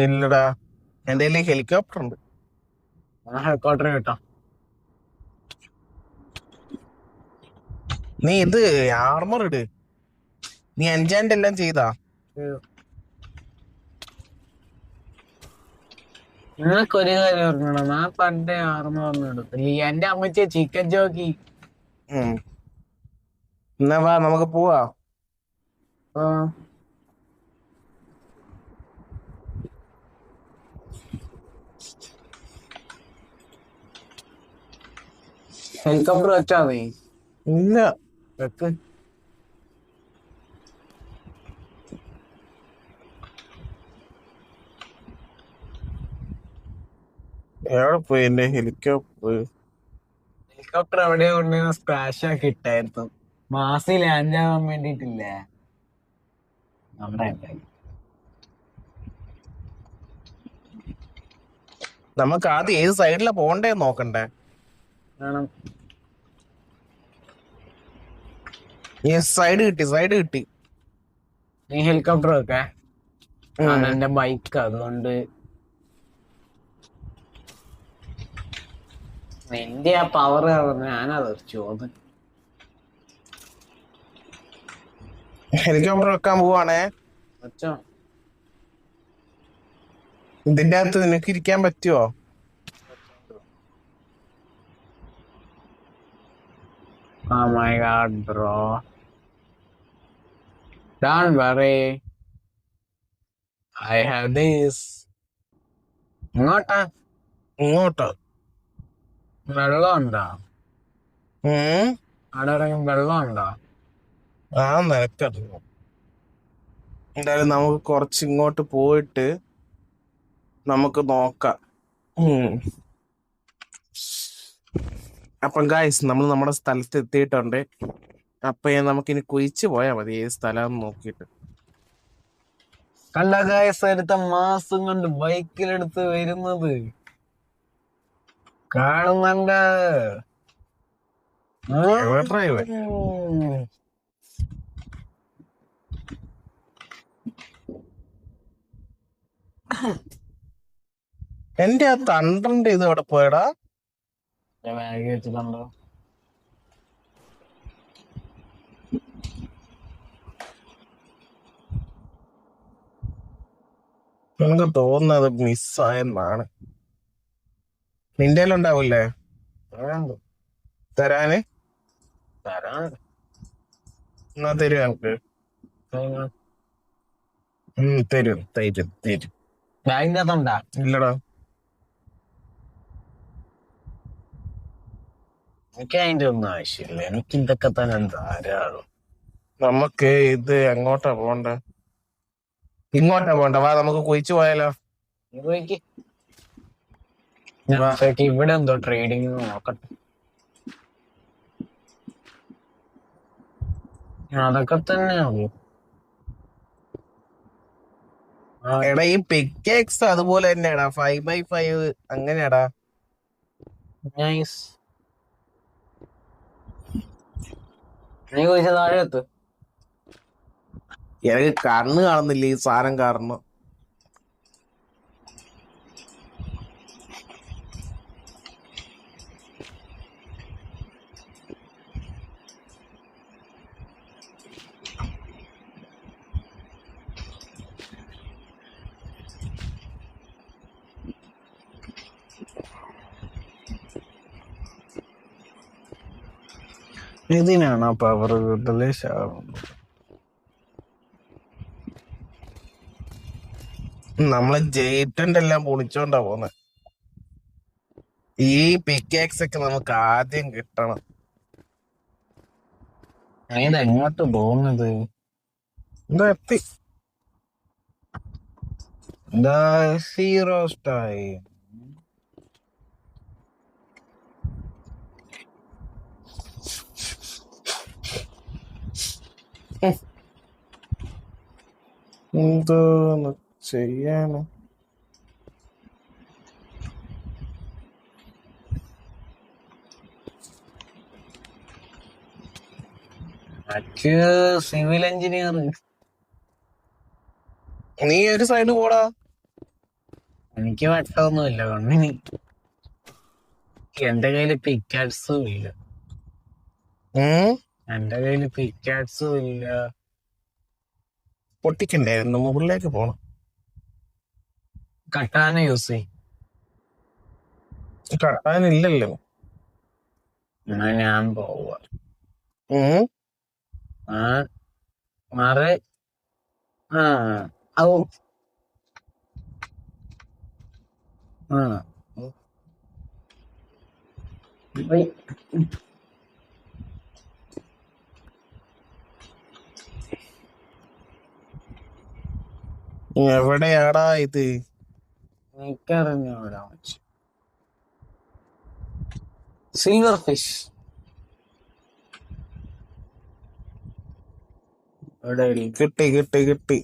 ഇല്ലടാ, എന്റെ കയ്യിൽ ഹെലികോപ്റ്റർ ഉണ്ട്. ഹെലികോപ്റ്റർ കിട്ടാം. നീ ഇത് ആർമർ ഇട്. നീ എൻചാൻറ്റ് എല്ലാം ചെയ്താ? നിനക്കൊരു കാര്യം ഓർക്കണം, ഞാൻ പണ്ടേ ആർമ ഒന്നും എടുത്തില്ല. എന്റെ അമ്മച്ചിയെ ചിക്കൻ ചോക്കി. എന്നാ വാ നമുക്ക് പോവാ. ഹെലികോപ്റ്റർ വെച്ചാ മതി. ഇല്ല, വെക്ക്. എവിടെ പോയി എന്റെ ഹെലികോപ്റ്റർ? ഹെലികോപ്റ്റർ എവിടെയോ കൊണ്ട് സ്ക്രാഷ് ആക്കി ഇട്ടായിരുന്നു. മാസി ലാൻഡ് ആവാൻ വേണ്ടിട്ടില്ലേ നമ്മുടെ. നമുക്ക് ആദ്യം ഏത് സൈഡിലാ പോണ്ടേ നോക്കണ്ടേ. സൈഡ് കിട്ടി, സൈഡ് കിട്ടി. നീ ഹെലികോപ്റ്റർ വെക്കേ. എന്റെ ബൈക്ക്, അതുകൊണ്ട് നിന്റെ ആ പവർ ഞാനത് ചോദ്യം. ഹെലികോപ്റ്റർ വെക്കാൻ പോവാണേ. വെച്ചോ. ഇതിന്റെ അകത്ത് നിനക്ക് ഇരിക്കാൻ പറ്റുമോ? Oh my god, bro. Don't worry. I have this. ഇങ്ങോട്ടാ. ഇങ്ങോട്ടോ? വെള്ളം ഉണ്ടോ? അവിടെ ഇറങ്ങി വെള്ളം ഉണ്ടോ? ആ, നിനക്കറിയാം. എന്തായാലും നമുക്ക് കുറച്ച് ഇങ്ങോട്ട് പോയിട്ട് നമുക്ക് നോക്കാം. അപ്പം ഗായ്സ്, നമ്മൾ നമ്മുടെ സ്ഥലത്ത് എത്തിയിട്ടുണ്ട്. അപ്പൊ നമുക്കിനി കുഴിച്ച് പോയാൽ മതി ഏത് സ്ഥലം നോക്കിയിട്ട്. കണ്ട ഗായ്സ്, അടുത്ത മാസം കൊണ്ട് ബൈക്കിലെടുത്ത് വരുന്നത് കാണുന്നുണ്ട്. എന്റെ ആ തണ്ടന്റെ ഇത് അവിടെ പോയടാ. ബാഗ് വെച്ചിട്ടുണ്ടോ? എനിക്ക് തോന്നുന്നത് മിസ്സായെന്നാണ്. നിന്റെ ഉണ്ടാവൂലേ തരാന്? എന്നാ തരും എനിക്ക്. തരും തരും തരും. ബാഗിന്റെ അകത്തുണ്ടാ? ഇല്ലടാ. എനിക്ക് അതിന്റെ ഒന്നും ആവശ്യമില്ല. എനിക്ക് ഇതൊക്കെ തന്നെ ധാരാളം. നമുക്ക് ഇത് എങ്ങോട്ടാ പോണ്ട? ഇങ്ങോട്ടാ പോണ്ട. വാ നമുക്ക് കുഴിച്ചു പോയാലോ? ഇവിടെ എന്തോ ട്രേഡിങ് നോക്കട്ടെ. അതൊക്കെ തന്നെയാണോ? എടാ, ഈ പിക്കേക്സ് അതുപോലെ തന്നെയാടാ, 5x5 അങ്ങനെയാടാ. നൈസ്. നീ കുഴിച്ച താഴെ എത്ത്. എനിക്ക് കണ്ണ് കാണുന്നില്ല ഈ സാധനം കാരണം. ഇതിനാണോ പവർ കൂടുതല്? നമ്മളെ ജേറ്റന്റെ എല്ലാം പൊളിച്ചോണ്ടാ പോന്നെ. ഈ പിക്കാക്സ് ഒക്കെ നമുക്ക് ആദ്യം കിട്ടണം. ഇത് എങ്ങോട്ട് പോകുന്നത്? എന്താ എത്തി? എന്താ സീറോ സ്റ്റായി? എന്തോന്ന് ചെയ്യാന്? Civil engineer. നീ ഒരു സൈഡ് പോടാ. എനിക്ക് വട്ടമൊന്നുമില്ല കണ്ണിന്. എന്റെ കയ്യില് പിക്കാറ്റ്സും ഇല്ല. എന്റെ കയ്യില് പിക്കാറ്റ്സും ഇല്ല. പൊട്ടിക്കണ്ടായിരുന്നു, മുകളിലേക്ക് പോണം. കട്ടാന യൂസ് ചെയ്യും. കട്ടാനില്ലല്ലോ. എന്നാ ഞാൻ പോവാ. ആ മാറ്. ആ ഔ ആ ഉയ്. എവിടെയാടാ ഇത്? എനിക്കറിഞ്ഞൂടാ. സിൽവർ ഫിഷ് എവിടെ? കിട്ടി കിട്ടി കിട്ടി.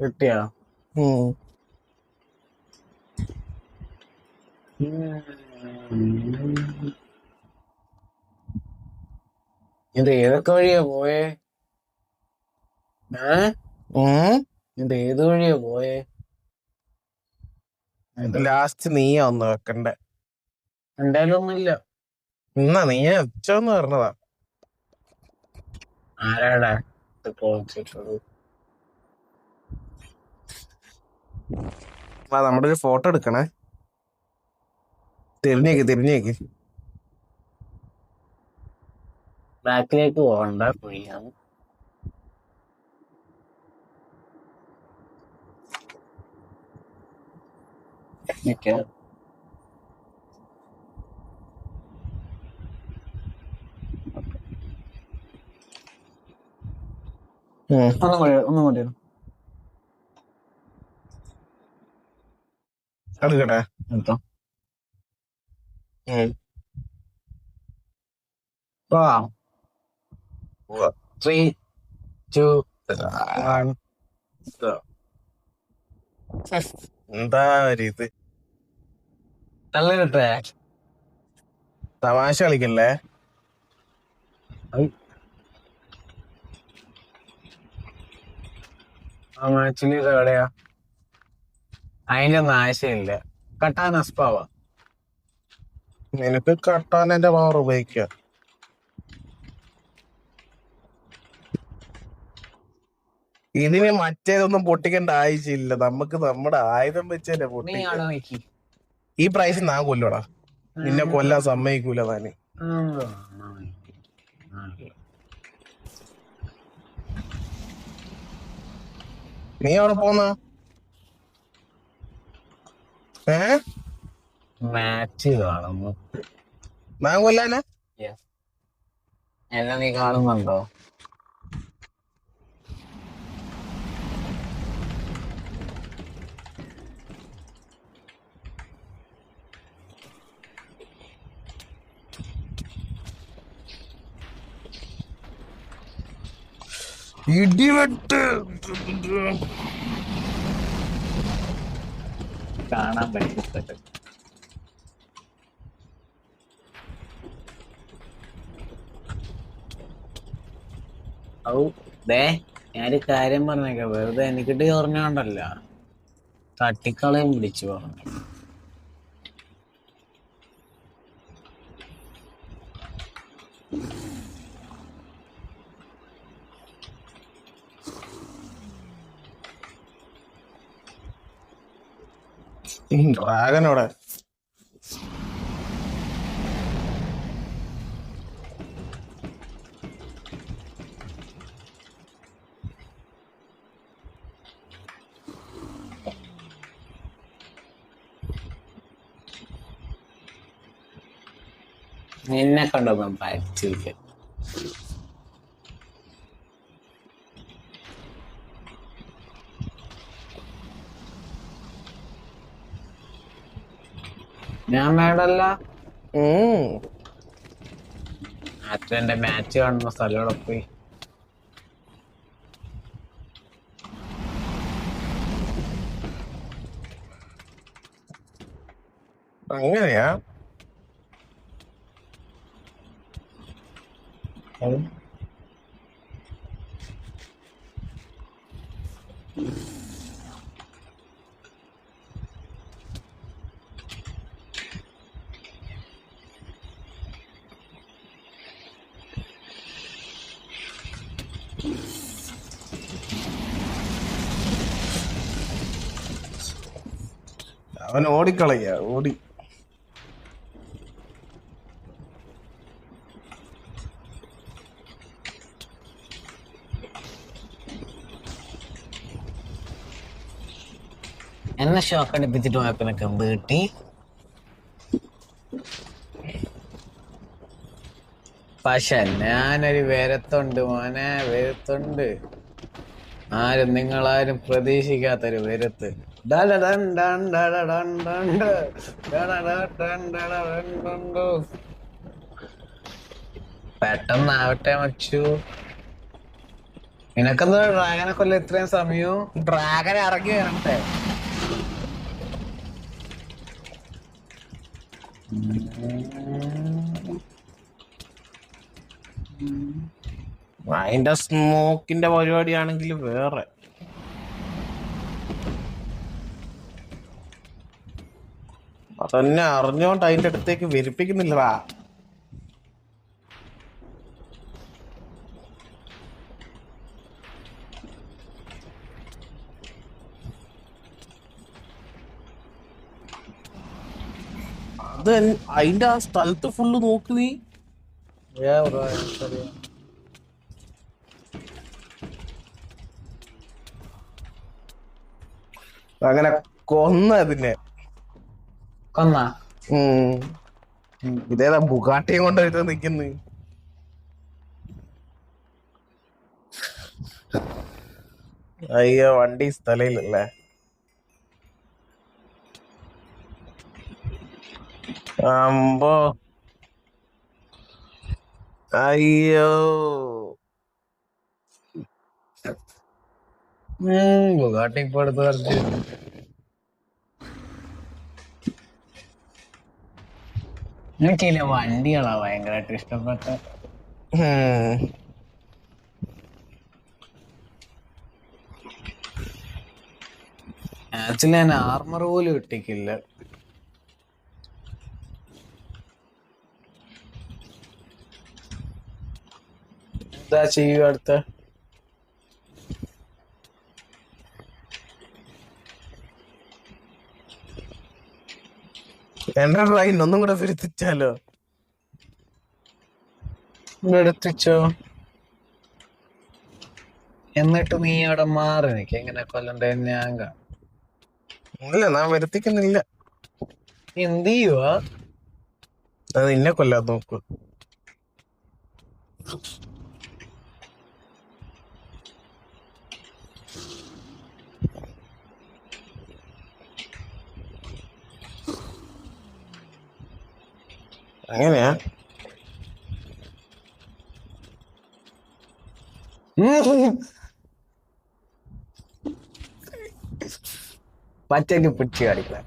കിട്ടിയാ? ഇത് ഏതൊക്കെ വഴിയാ പോയേ? ഇത് ഏത് വഴിയാ പോയേ? ലാസ്റ്റ് നീയാ ഒന്ന് വെക്കണ്ടേ. എന്തായാലും ഒന്നുമില്ല. എന്നാ നീയാ ഉച്ചന്ന് പറഞ്ഞതാ. ആരാടാ ഇത് പൊളിച്ചിട്ടത്? നമ്മുടെ ഒരു ഫോട്ടോ എടുക്കണേ. തിരിഞ്ഞേക്ക്. ബാക്കിലേക്ക് പോകണ്ട, കുഴിയാണ്. ഒന്നും കൂടി എടുക്കട്ടെ. എടുത്തോ. 3, 2, 1. എന്താ ഒരു ഇത്? തള്ളിട്ടെ. തമാശ കളിക്കല്ലേ. ആക്ച്വലി ഇത് എവിടെയാ? അതിന്റെ ഒന്നും ആശയമില്ല. കട്ടാൻ അസ്പാവാ. നിനക്ക് കട്ടാൻ എന്റെ പവർ ഉപയോഗിക്കുക. ഇതിന് മറ്റേതൊന്നും പൊട്ടിക്കേണ്ട ആവശ്യമില്ല. നമുക്ക് നമ്മുടെ ആയുധം വെച്ചല്ലേ പൊട്ടിക്കാം. ഈ പ്രൈസ് ഞാൻ കൊല്ലോടാ. നിന്നെ കൊല്ലാൻ സമ്മതിക്കൂല താന്. നീ അവിടെ പോന്ന മാച്ച് കാണുന്നു. ഞാൻ കൊല്ലാനാ? എന്നെ നീ കാണുന്നുണ്ടോ? ഇടിവെട്ട് കാണാൻ പറ്റും. ഞാനൊരു കാര്യം പറഞ്ഞേക്കാം. വെറുതെ എനിക്കിട്ട് പറഞ്ഞോണ്ടല്ല, തട്ടിക്കളയും പിടിച്ചു പറഞ്ഞു. ഡ്രാഗനോടെ നിന്നെ കൊണ്ടൊന്നും പറ്റില്ല. ഞാൻ വേണ്ടല്ല. അച്ഛൻ്റെ മാച്ച് കാണുന്ന സ്ഥലം പോയി. അങ്ങനെയാ? അവൻ ഓടിക്കളയ ഓടി. എന്നെ ഷോക്ക് അടിപ്പിച്ചിട്ട് പോയപ്പിനൊക്കെ എന്ത് കിട്ടി? പക്ഷെ ഞാനൊരു വരുത്തുണ്ട് മോനെ, വരുത്തുണ്ട്. നിങ്ങളാരും പ്രതീക്ഷിക്കാത്തൊരു വരുത്ത്. പെട്ടെന്നാവട്ടെ മച്ചു. നിനക്കെന്താ ഡ്രാഗനെ കൊല്ലം ഇത്രയും സമയവും? ഡ്രാഗനെ ഇറങ്ങി വരട്ടെ. അതിന്റെ സ്മോക്കിന്റെ പരിപാടിയാണെങ്കിൽ വേറെ. അതന്നെ അറിഞ്ഞോണ്ട് അതിന്റെ അടുത്തേക്ക് വെരിപ്പിക്കുന്നില്ലടാ. അത് അതിന്റെ ആ സ്ഥലത്ത് ഫുള്ള് നോക്ക് നീ. അങ്ങനെ കൊന്നതിനെ കൊന്നാ? ഇതേതാ ബുഗാട്ടിയും കൊണ്ടായിട്ട് നിക്കുന്നു. അയ്യോ വണ്ടി സ്ഥലയിലല്ലേ. അമ്പോ അയ്യോ ബുഗാട്ടി ഇപ്പൊ എടുത്ത് പറിച്ച്. എനിക്കില്ല വണ്ടികളാ ഭയങ്കരമായിട്ട് ഇഷ്ടപ്പെട്ട. ആക്ച്വലി ഞാൻ ആർമർ പോലും ഇട്ടിക്കില്ല. എന്താ ചെയ്യുക അടുത്ത? എന്റെ ട്രെയിൻ ഒന്നും കൂടെ വരുത്തിച്ചാലോ? എടുത്തിച്ചോ. എന്നിട്ട് നീ അവിടെ മാറി നിക്ക്. എങ്ങനെ കൊല്ലണ്ടേ ഞാൻ കാണും. ഇല്ല ഞാൻ വരുത്തിക്കുന്നില്ല. എന്ത് ചെയ്യുവാ? അത് നിന്നെ കൊല്ലാൻ നോക്കൂ. അങ്ങനെയാ? പച്ചക്ക് പിടിച്ച് കാണിക്കാൻ.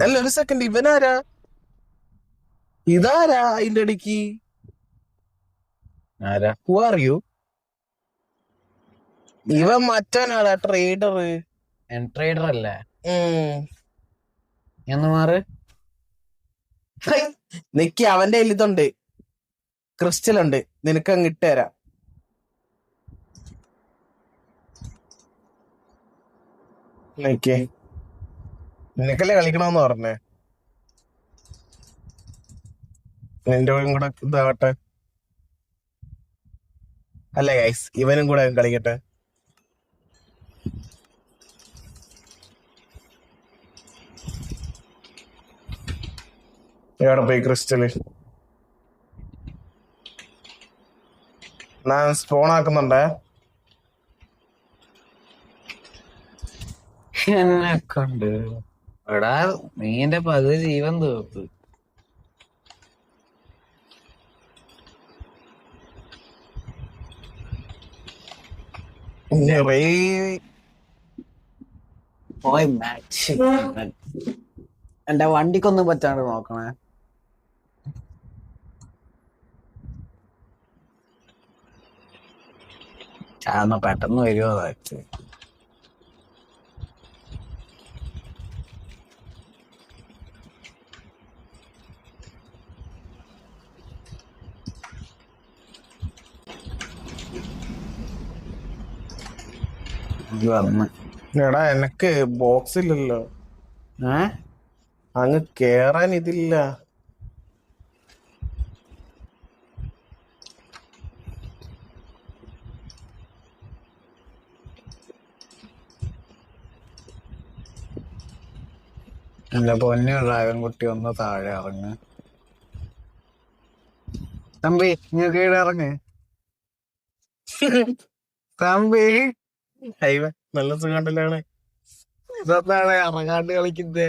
അല്ല ഒരു സെക്കൻഡ്, ഇവനാരാ? ഇതാരാ അതിന്റെ ഇടയ്ക്ക്? ആരാ? Who are you? ഇവൻ മറ്റവനാടാ ട്രേഡർ. ട്രേഡർ അല്ലേ? എന്ന് മാറ്. നിക്ക് അവന്റെ കയ്യിൽ ഇതുണ്ട്, ക്രിസ്റ്റൽ ഉണ്ട്, നിനക്ക് അങ്ങ് ഇട്ടുതരാം. നിക്കേ, നിനക്കല്ലേ കളിക്കണമെന്ന് പറഞ്ഞേ. നിന്റെ കൂടെ ഇതാവട്ടെ. അല്ലേ ഗൈസ്, ഇവനും കൂടെ കളിക്കട്ടെ. എവിടെ പോയി ക്രിസ്റ്റല്? ഞാൻ സ്പോൺ ആക്കുന്നുണ്ടേ. എന്നെ കൊണ്ട് എടാ നീ എന്റെ പകുതി ജീവൻ തീർത്തു. പോയി മാച്ച്. എന്റെ വണ്ടിക്കൊന്നും പറ്റാണ്ട് നോക്കണേ. ചാന്ന പെട്ടെന്ന് വരുമോ അതായത്. വന്ന് എടാ എനക്ക് ബോക്സ് ഇല്ലല്ലോ. ഏ അങ്ങ് കേറാൻ ഇതില്ല. എന്റെ പൊന്നു ഡ്രാഗൺ കുട്ടി ഒന്ന് താഴെ ഇറങ്ങ്. തമ്പി നിങ്ങൾക്ക് ഇവിടെ ഇറങ്ങ്. തമ്പി ഹൈവേ നല്ല സുഖണ്ടല്ലാണ്. ഇതെന്താണ് ഇറങ്ങാണ്ട് കളിക്കുന്നത്?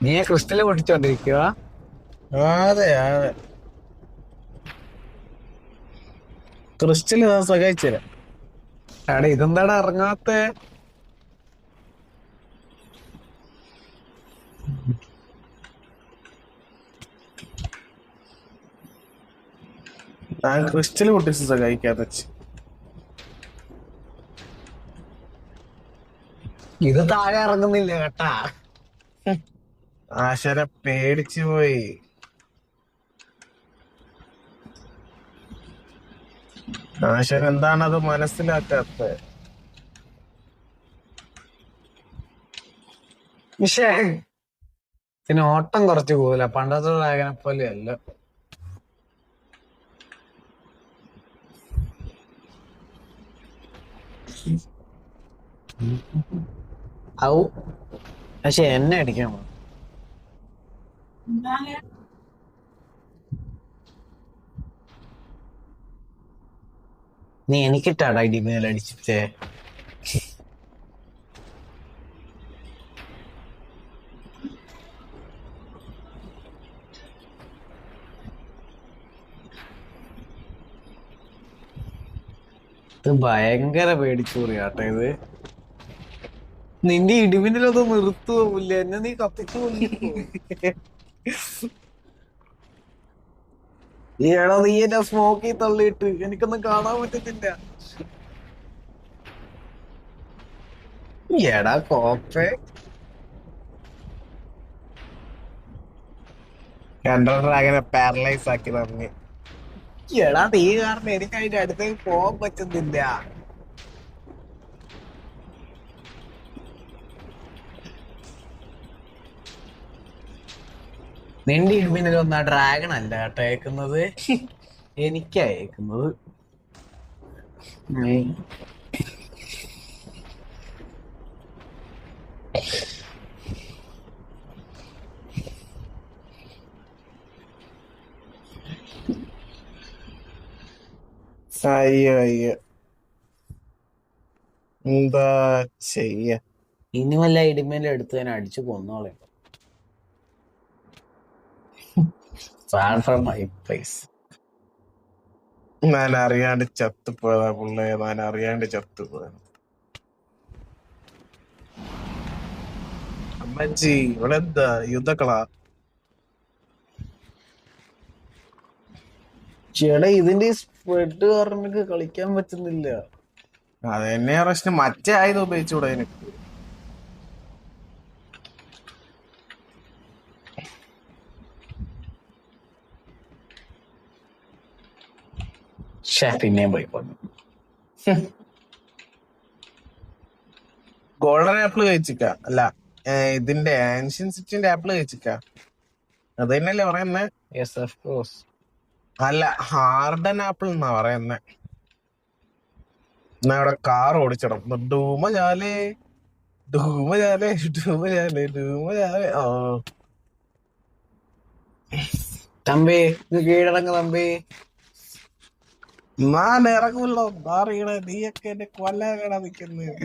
നീ ക്രിസ്റ്റല് പൊട്ടിച്ചോണ്ടിരിക്കുക. അതെ അതെ ക്രിസ്റ്റല് ഞാൻ സഹായിച്ചുതരാം. എടാ ഇതെന്താടാ ഇറങ്ങാത്ത? ഞാൻ ക്രിസ്റ്റല് പൊട്ടിച്ച് സഹായിക്കാതെ വെച്ച്. ഇത് താഴെ ഇറങ്ങുന്നില്ല കേട്ടാ. ആശാനെ പേടിച്ചു പോയി. ആശാൻ എന്താണത് മനസ്സിലാക്കാത്ത? പക്ഷേ പിന്നെ ഓട്ടം കുറച്ച് പോകില്ല, പണ്ടത്തെ ഡ്രാഗനെ പോലെ അല്ല. ഔ പക്ഷെ എന്നെ അടിക്കണം. നീ എനിക്കിട്ടാടാ ഇടിമേൽ അടിച്ചിട്ടേ. ഇത് ഭയങ്കര പേടിച്ചൂറി കേട്ടോ ഇത്. നിന്റെ ഇടിമിന്നലൊന്നും നിർത്തുപോവില്ല, എന്നെ നീ കത്തിച്ചു. ഏടാ നീ എന്നെ സ്മോക്കി തള്ളിയിട്ട് എനിക്കൊന്നും കാണാൻ പറ്റുന്നില്ല. എടാ കോപ്പേ എന്റെ ഡ്രാഗനെ പാരലൈസ് ആക്കി തന്നെ. എടാ നീ കാരണം എനിക്ക് അതിന്റെ അടുത്തേക്ക് പോകാൻ പറ്റുന്നില്ല. നിന്റെ ഇടിമിന്നലൊന്നും ആ ഡ്രാഗൺ അല്ല കേട്ടോ അയക്കുന്നത്, എനിക്കാ അയക്കുന്നത്. അയ്യോ അയ്യോ എന്താ ചെയ്യ? ഇനി വല്ല ഇടിമേലും എടുത്ത് ഞാൻ അടിച്ചു കൊന്നോളെ. ഞാൻ അറിയാണ്ട് ചത്തുപോയതാ പുള്ളേ, ഞാൻ അറിയാണ്ട് ചത്തുപോയത്. അമ്മച്ചി ഇവിടെ എന്താ യുദ്ധക്കളാ? ചേട്ടാ ഇതിന്റെ സ്പ്രെഡ് കാരണം എനിക്ക് കളിക്കാൻ പറ്റുന്നില്ല. അതെന്നെ പ്രശ്നം. മറ്റേ ആയുധം ഉപയോഗിച്ചൂടെ എനിക്ക്? പിന്നെയും പോയി പോന്നു. ഗോൾഡൻ ആപ്പിൾ കഴിച്ചിക്ക? അല്ല ഇതിന്റെ ആൻഷ്യൻ സിറ്റിന്റെ ആപ്പിൾ കഴിച്ചിക്ക? അത് തന്നെയല്ലേ പറയുന്നേ? Yes of course. അല്ല ഹാർഡൻ ആപ്പിൾ എന്നാ പറയുന്നേ. എന്നാ ഇവിടെ കാർ ഓടിച്ചിടും ഡൂമ ജാലേ. ഡൂമജാലേ ഡൂമജാലേ ഡൂമജാലേ. ഓ തമ്പി ഇത് കീഴടങ്ങ് തമ്പി. ഞാൻ ഇറങ്ങുമല്ലോ. അറിയണ നീയൊക്കെ എന്നെ കൊല്ലാനാണ് നിക്കുന്നത്.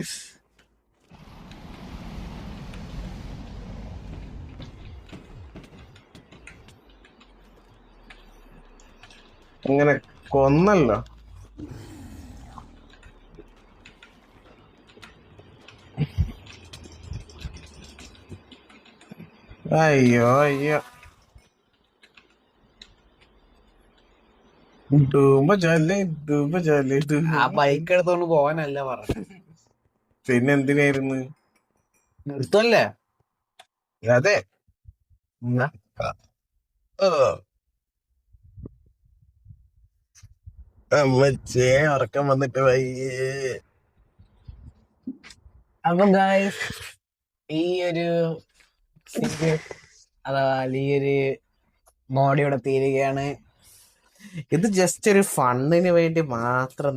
അങ്ങനെ കൊന്നല്ലോ. അയ്യോ അയ്യോ. ഡൂമജാലേ ഡൂമജാലേ ആ ഡൂമ. ബൈക്ക് എടുത്തോണ്ട് പോവാനല്ല പറഞ്ഞു. പിന്നെ എന്തിനായിരുന്നു? നിർത്തല്ലേ? അതെ. എന്നാ ഓ അമ്മച്ചേ ഉറക്കം വന്നിട്ട് വയ്യേ. അപ്പം ഗായ്സ് ഈ ഒരു അഥവാ ഈ ഒരു മോഡ് ഇവിടെ തീരുകയാണ്. ഇത് ജസ്റ്റ് ഒരു ഫണ്ണിന് വേണ്ടി മാത്രം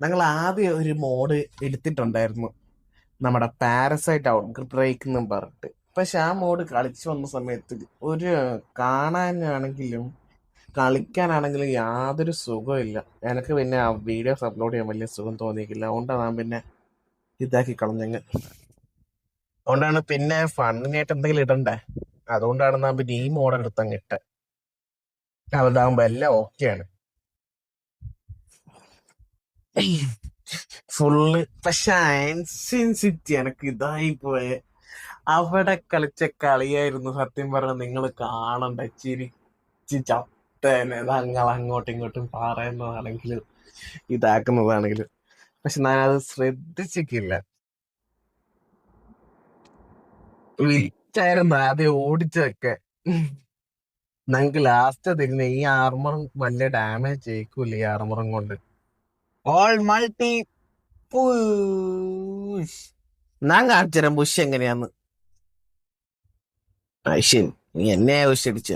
ഞങ്ങൾ ആദ്യം ഒരു മോഡ് എടുത്തിട്ടുണ്ടായിരുന്നു, നമ്മുടെ പാരസൈറ്റ് ഔട്ട് ബ്രേക്ക് എന്നും പറഞ്ഞിട്ട്. പക്ഷെ ആ മോഡ് കളിച്ചു വന്ന സമയത്ത് ഒരു കാണാനാണെങ്കിലും കളിക്കാനാണെങ്കിലും യാതൊരു സുഖമില്ല. എനിക്ക് പിന്നെ ആ വീഡിയോസ് അപ്ലോഡ് ചെയ്യാൻ വലിയ സുഖം തോന്നിയിട്ടില്ല. അതുകൊണ്ടാണ് ഞാൻ പിന്നെ ഇതാക്കി കളഞ്ഞങ്ങ്. അതുകൊണ്ടാണ് പിന്നെ ഫണ്ണിനായിട്ട് എന്തെങ്കിലും ഇടണ്ടേ, അതുകൊണ്ടാണ് ഞാൻ പിന്നെ ഈ മോഡ് എടുത്തങ്ങ് ഇട്ടെ. അതാകുമ്പോ എല്ലാം ഓക്കെയാണ് ഫുള്ള്. പക്ഷെ ആൻഷ്യൻ സിറ്റി എനിക്ക് ഇതായി പോയെ. അവിടെ കളിച്ച കളിയായിരുന്നു സത്യം പറഞ്ഞ. നിങ്ങൾ കാണണ്ട, ചിരിച്ച് ചത്തേനെ. ഞങ്ങൾ അങ്ങോട്ടും ഇങ്ങോട്ടും പറയുന്നതാണെങ്കിലും ഇതാക്കുന്നതാണെങ്കിലും. പക്ഷെ ഞാനത് ശ്രദ്ധിച്ചിട്ടില്ല. വിറ്റായിരുന്നു ആദ്യം ഓടിച്ചൊക്കെ. ഞങ്ങക്ക് ലാസ്റ്റ് തരുന്ന ഈ ആർമറും വലിയ ഡാമേജ് ചെയ്യിക്കൂല ഈ ആർമറും കൊണ്ട്. All multi push. ഞാൻ കാണിച്ചുതരാം ബുഷ് എങ്ങനെയാന്ന്. ഐഷ്യൻ നീ എന്നെ ബുഷ് അടിച്ച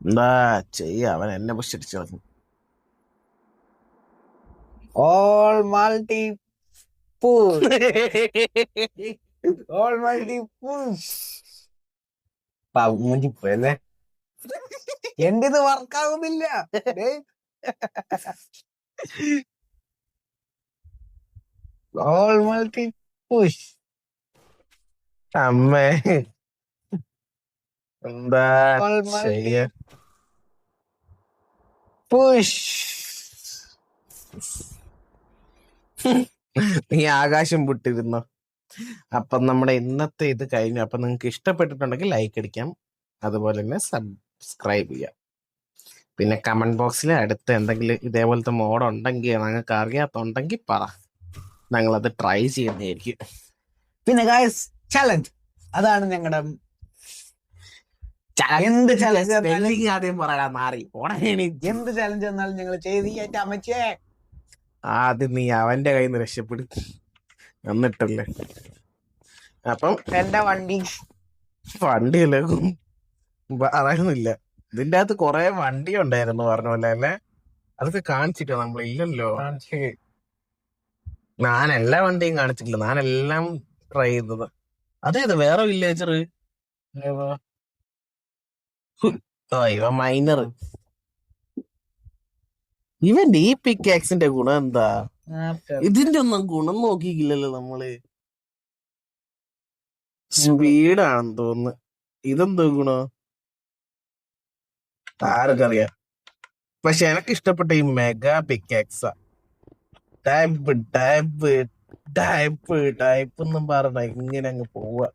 എന്താ ചെയ്യ? അവൻ എന്നെ ബുഷ് അടിച്ചു കളഞ്ഞു. All multi push. All multi push. മൂഞ്ചിപ്പോയല്ലേ? എന്റെ ഇത് വർക്കാവുന്നില്ല. All multi push. അമ്മേ എന്താ ഓൾ മൾട്ടി ചെയ്യ? പുഷ്. നീ ആകാശം വിട്ടിരുന്നോ? അപ്പം നമ്മുടെ ഇന്നത്തെ ഇത് കഴിഞ്ഞു. അപ്പൊ നിങ്ങൾക്ക് ഇഷ്ടപ്പെട്ടിട്ടുണ്ടെങ്കിൽ ലൈക്ക് അടിക്കാം, അതുപോലെ തന്നെ സബ്സ്ക്രൈബ് ചെയ്യാം. പിന്നെ കമന്റ് ബോക്സിൽ അടുത്ത് എന്തെങ്കിലും ഇതേപോലത്തെ മോഡ് ഉണ്ടെങ്കിൽ ഞങ്ങൾക്ക് അറിയാത്തുണ്ടെങ്കിൽ പറ, ഞങ്ങളത് ട്രൈ ചെയ്യുന്നതായിരിക്കും. പിന്നെ ഗായ്സ് ചലഞ്ച് അതാണ് ഞങ്ങളുടെ എന്ത് ചലഞ്ച് ആദ്യം പറയാ മാറി ഉടനെ. എന്ത് ചലഞ്ച് എന്നാലും ഞങ്ങൾ ചെയ്ത് ഈ അമ്മച്ചേ. ആദ്യം നീ അവന്റെ കയ്യിൽ നിന്ന് രക്ഷപ്പെടും എന്നിട്ടല്ലേ. അപ്പം എന്റെ വണ്ടിയല്ലേ പറയുന്നില്ല. ഇതിന്റെ അകത്ത് കൊറേ വണ്ടി ഉണ്ടായിരുന്നു പറഞ്ഞ പോലെ അല്ലേ? അതൊക്കെ കാണിച്ചിട്ടോ നമ്മൾ? ഇല്ലല്ലോ, ഞാൻ എല്ലാ വണ്ടിയും കാണിച്ചിട്ടില്ല. ഞാനെല്ലാം ട്രൈ ചെയ്തത്. അതേത് വേറെ വില്ലേജർ? ഇവ മൈനർ. ഇവന്റെ ഈ പിക്കാക്സിന്റെ ഗുണം എന്താ? ഇതിന്റെ ഒന്നും ഗുണം നോക്കിയില്ലല്ലോ നമ്മള്. സ്പീഡാണെന്ന് തോന്നുന്നു. ഇതെന്തോ ഗുണോ ആർക്കറിയാം. പക്ഷെ എനിക്ക് ഇഷ്ടപ്പെട്ട ഈ മെഗാ പിക്കാക്സാ. ടൈപ്പ് ടൈപ്പ് ടൈപ്പ് ടൈപ്പ് എന്നും പറഞ്ഞ ഇങ്ങനെ അങ്ങ് പോവാ.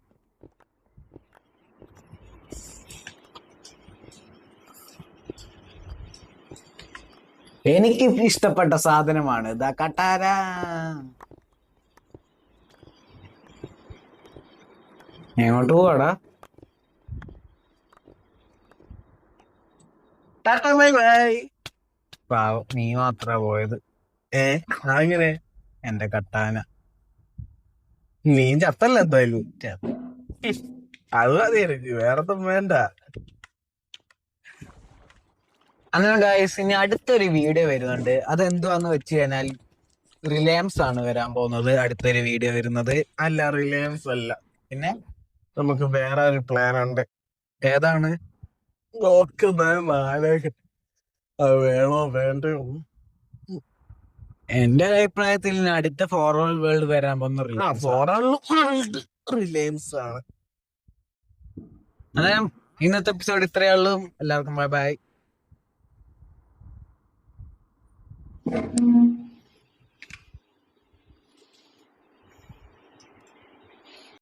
എനിക്ക് ഇഷ്ടപ്പെട്ട സാധനമാണ് ഇതാ കട്ടാര. എങ്ങോട്ട് പോവാടാ? പാവം നീ മാത്രാ പോയത്. അങ്ങനെ എന്റെ കട്ടാന. നീ ചത്തല്ല എന്തായാലും. അത് മതി എനിക്ക്, വേറൊന്നും വേണ്ട. അങ്ങനെ ഗായ്സ് ഇനി അടുത്തൊരു വീഡിയോ വരുന്നുണ്ട്. അതെന്തുവാന്ന് വെച്ച് കഴിഞ്ഞാൽ റിലയൻസ് ആണ് വരാൻ പോകുന്നത് അടുത്തൊരു വീഡിയോ വരുന്നത്. അല്ല, റിലയൻസ് അല്ല. പിന്നെ നമുക്ക് വേറെ ഒരു പ്ലാൻ ഉണ്ട്. ഏതാണ്? നോക്കുന്നത് അത് വേണോ വേണ്ടോ. എന്റെ അഭിപ്രായത്തിൽ ഇനി അടുത്ത ഫോർവേഡ് വേൾഡ് വരാൻ പോകുന്ന റിലയൻസ് ആണ്. അതെ, ഇന്നത്തെ എപ്പിസോഡ് ഇത്രയേ ഉള്ളൂ. എല്ലാവർക്കും ബൈ ബൈ.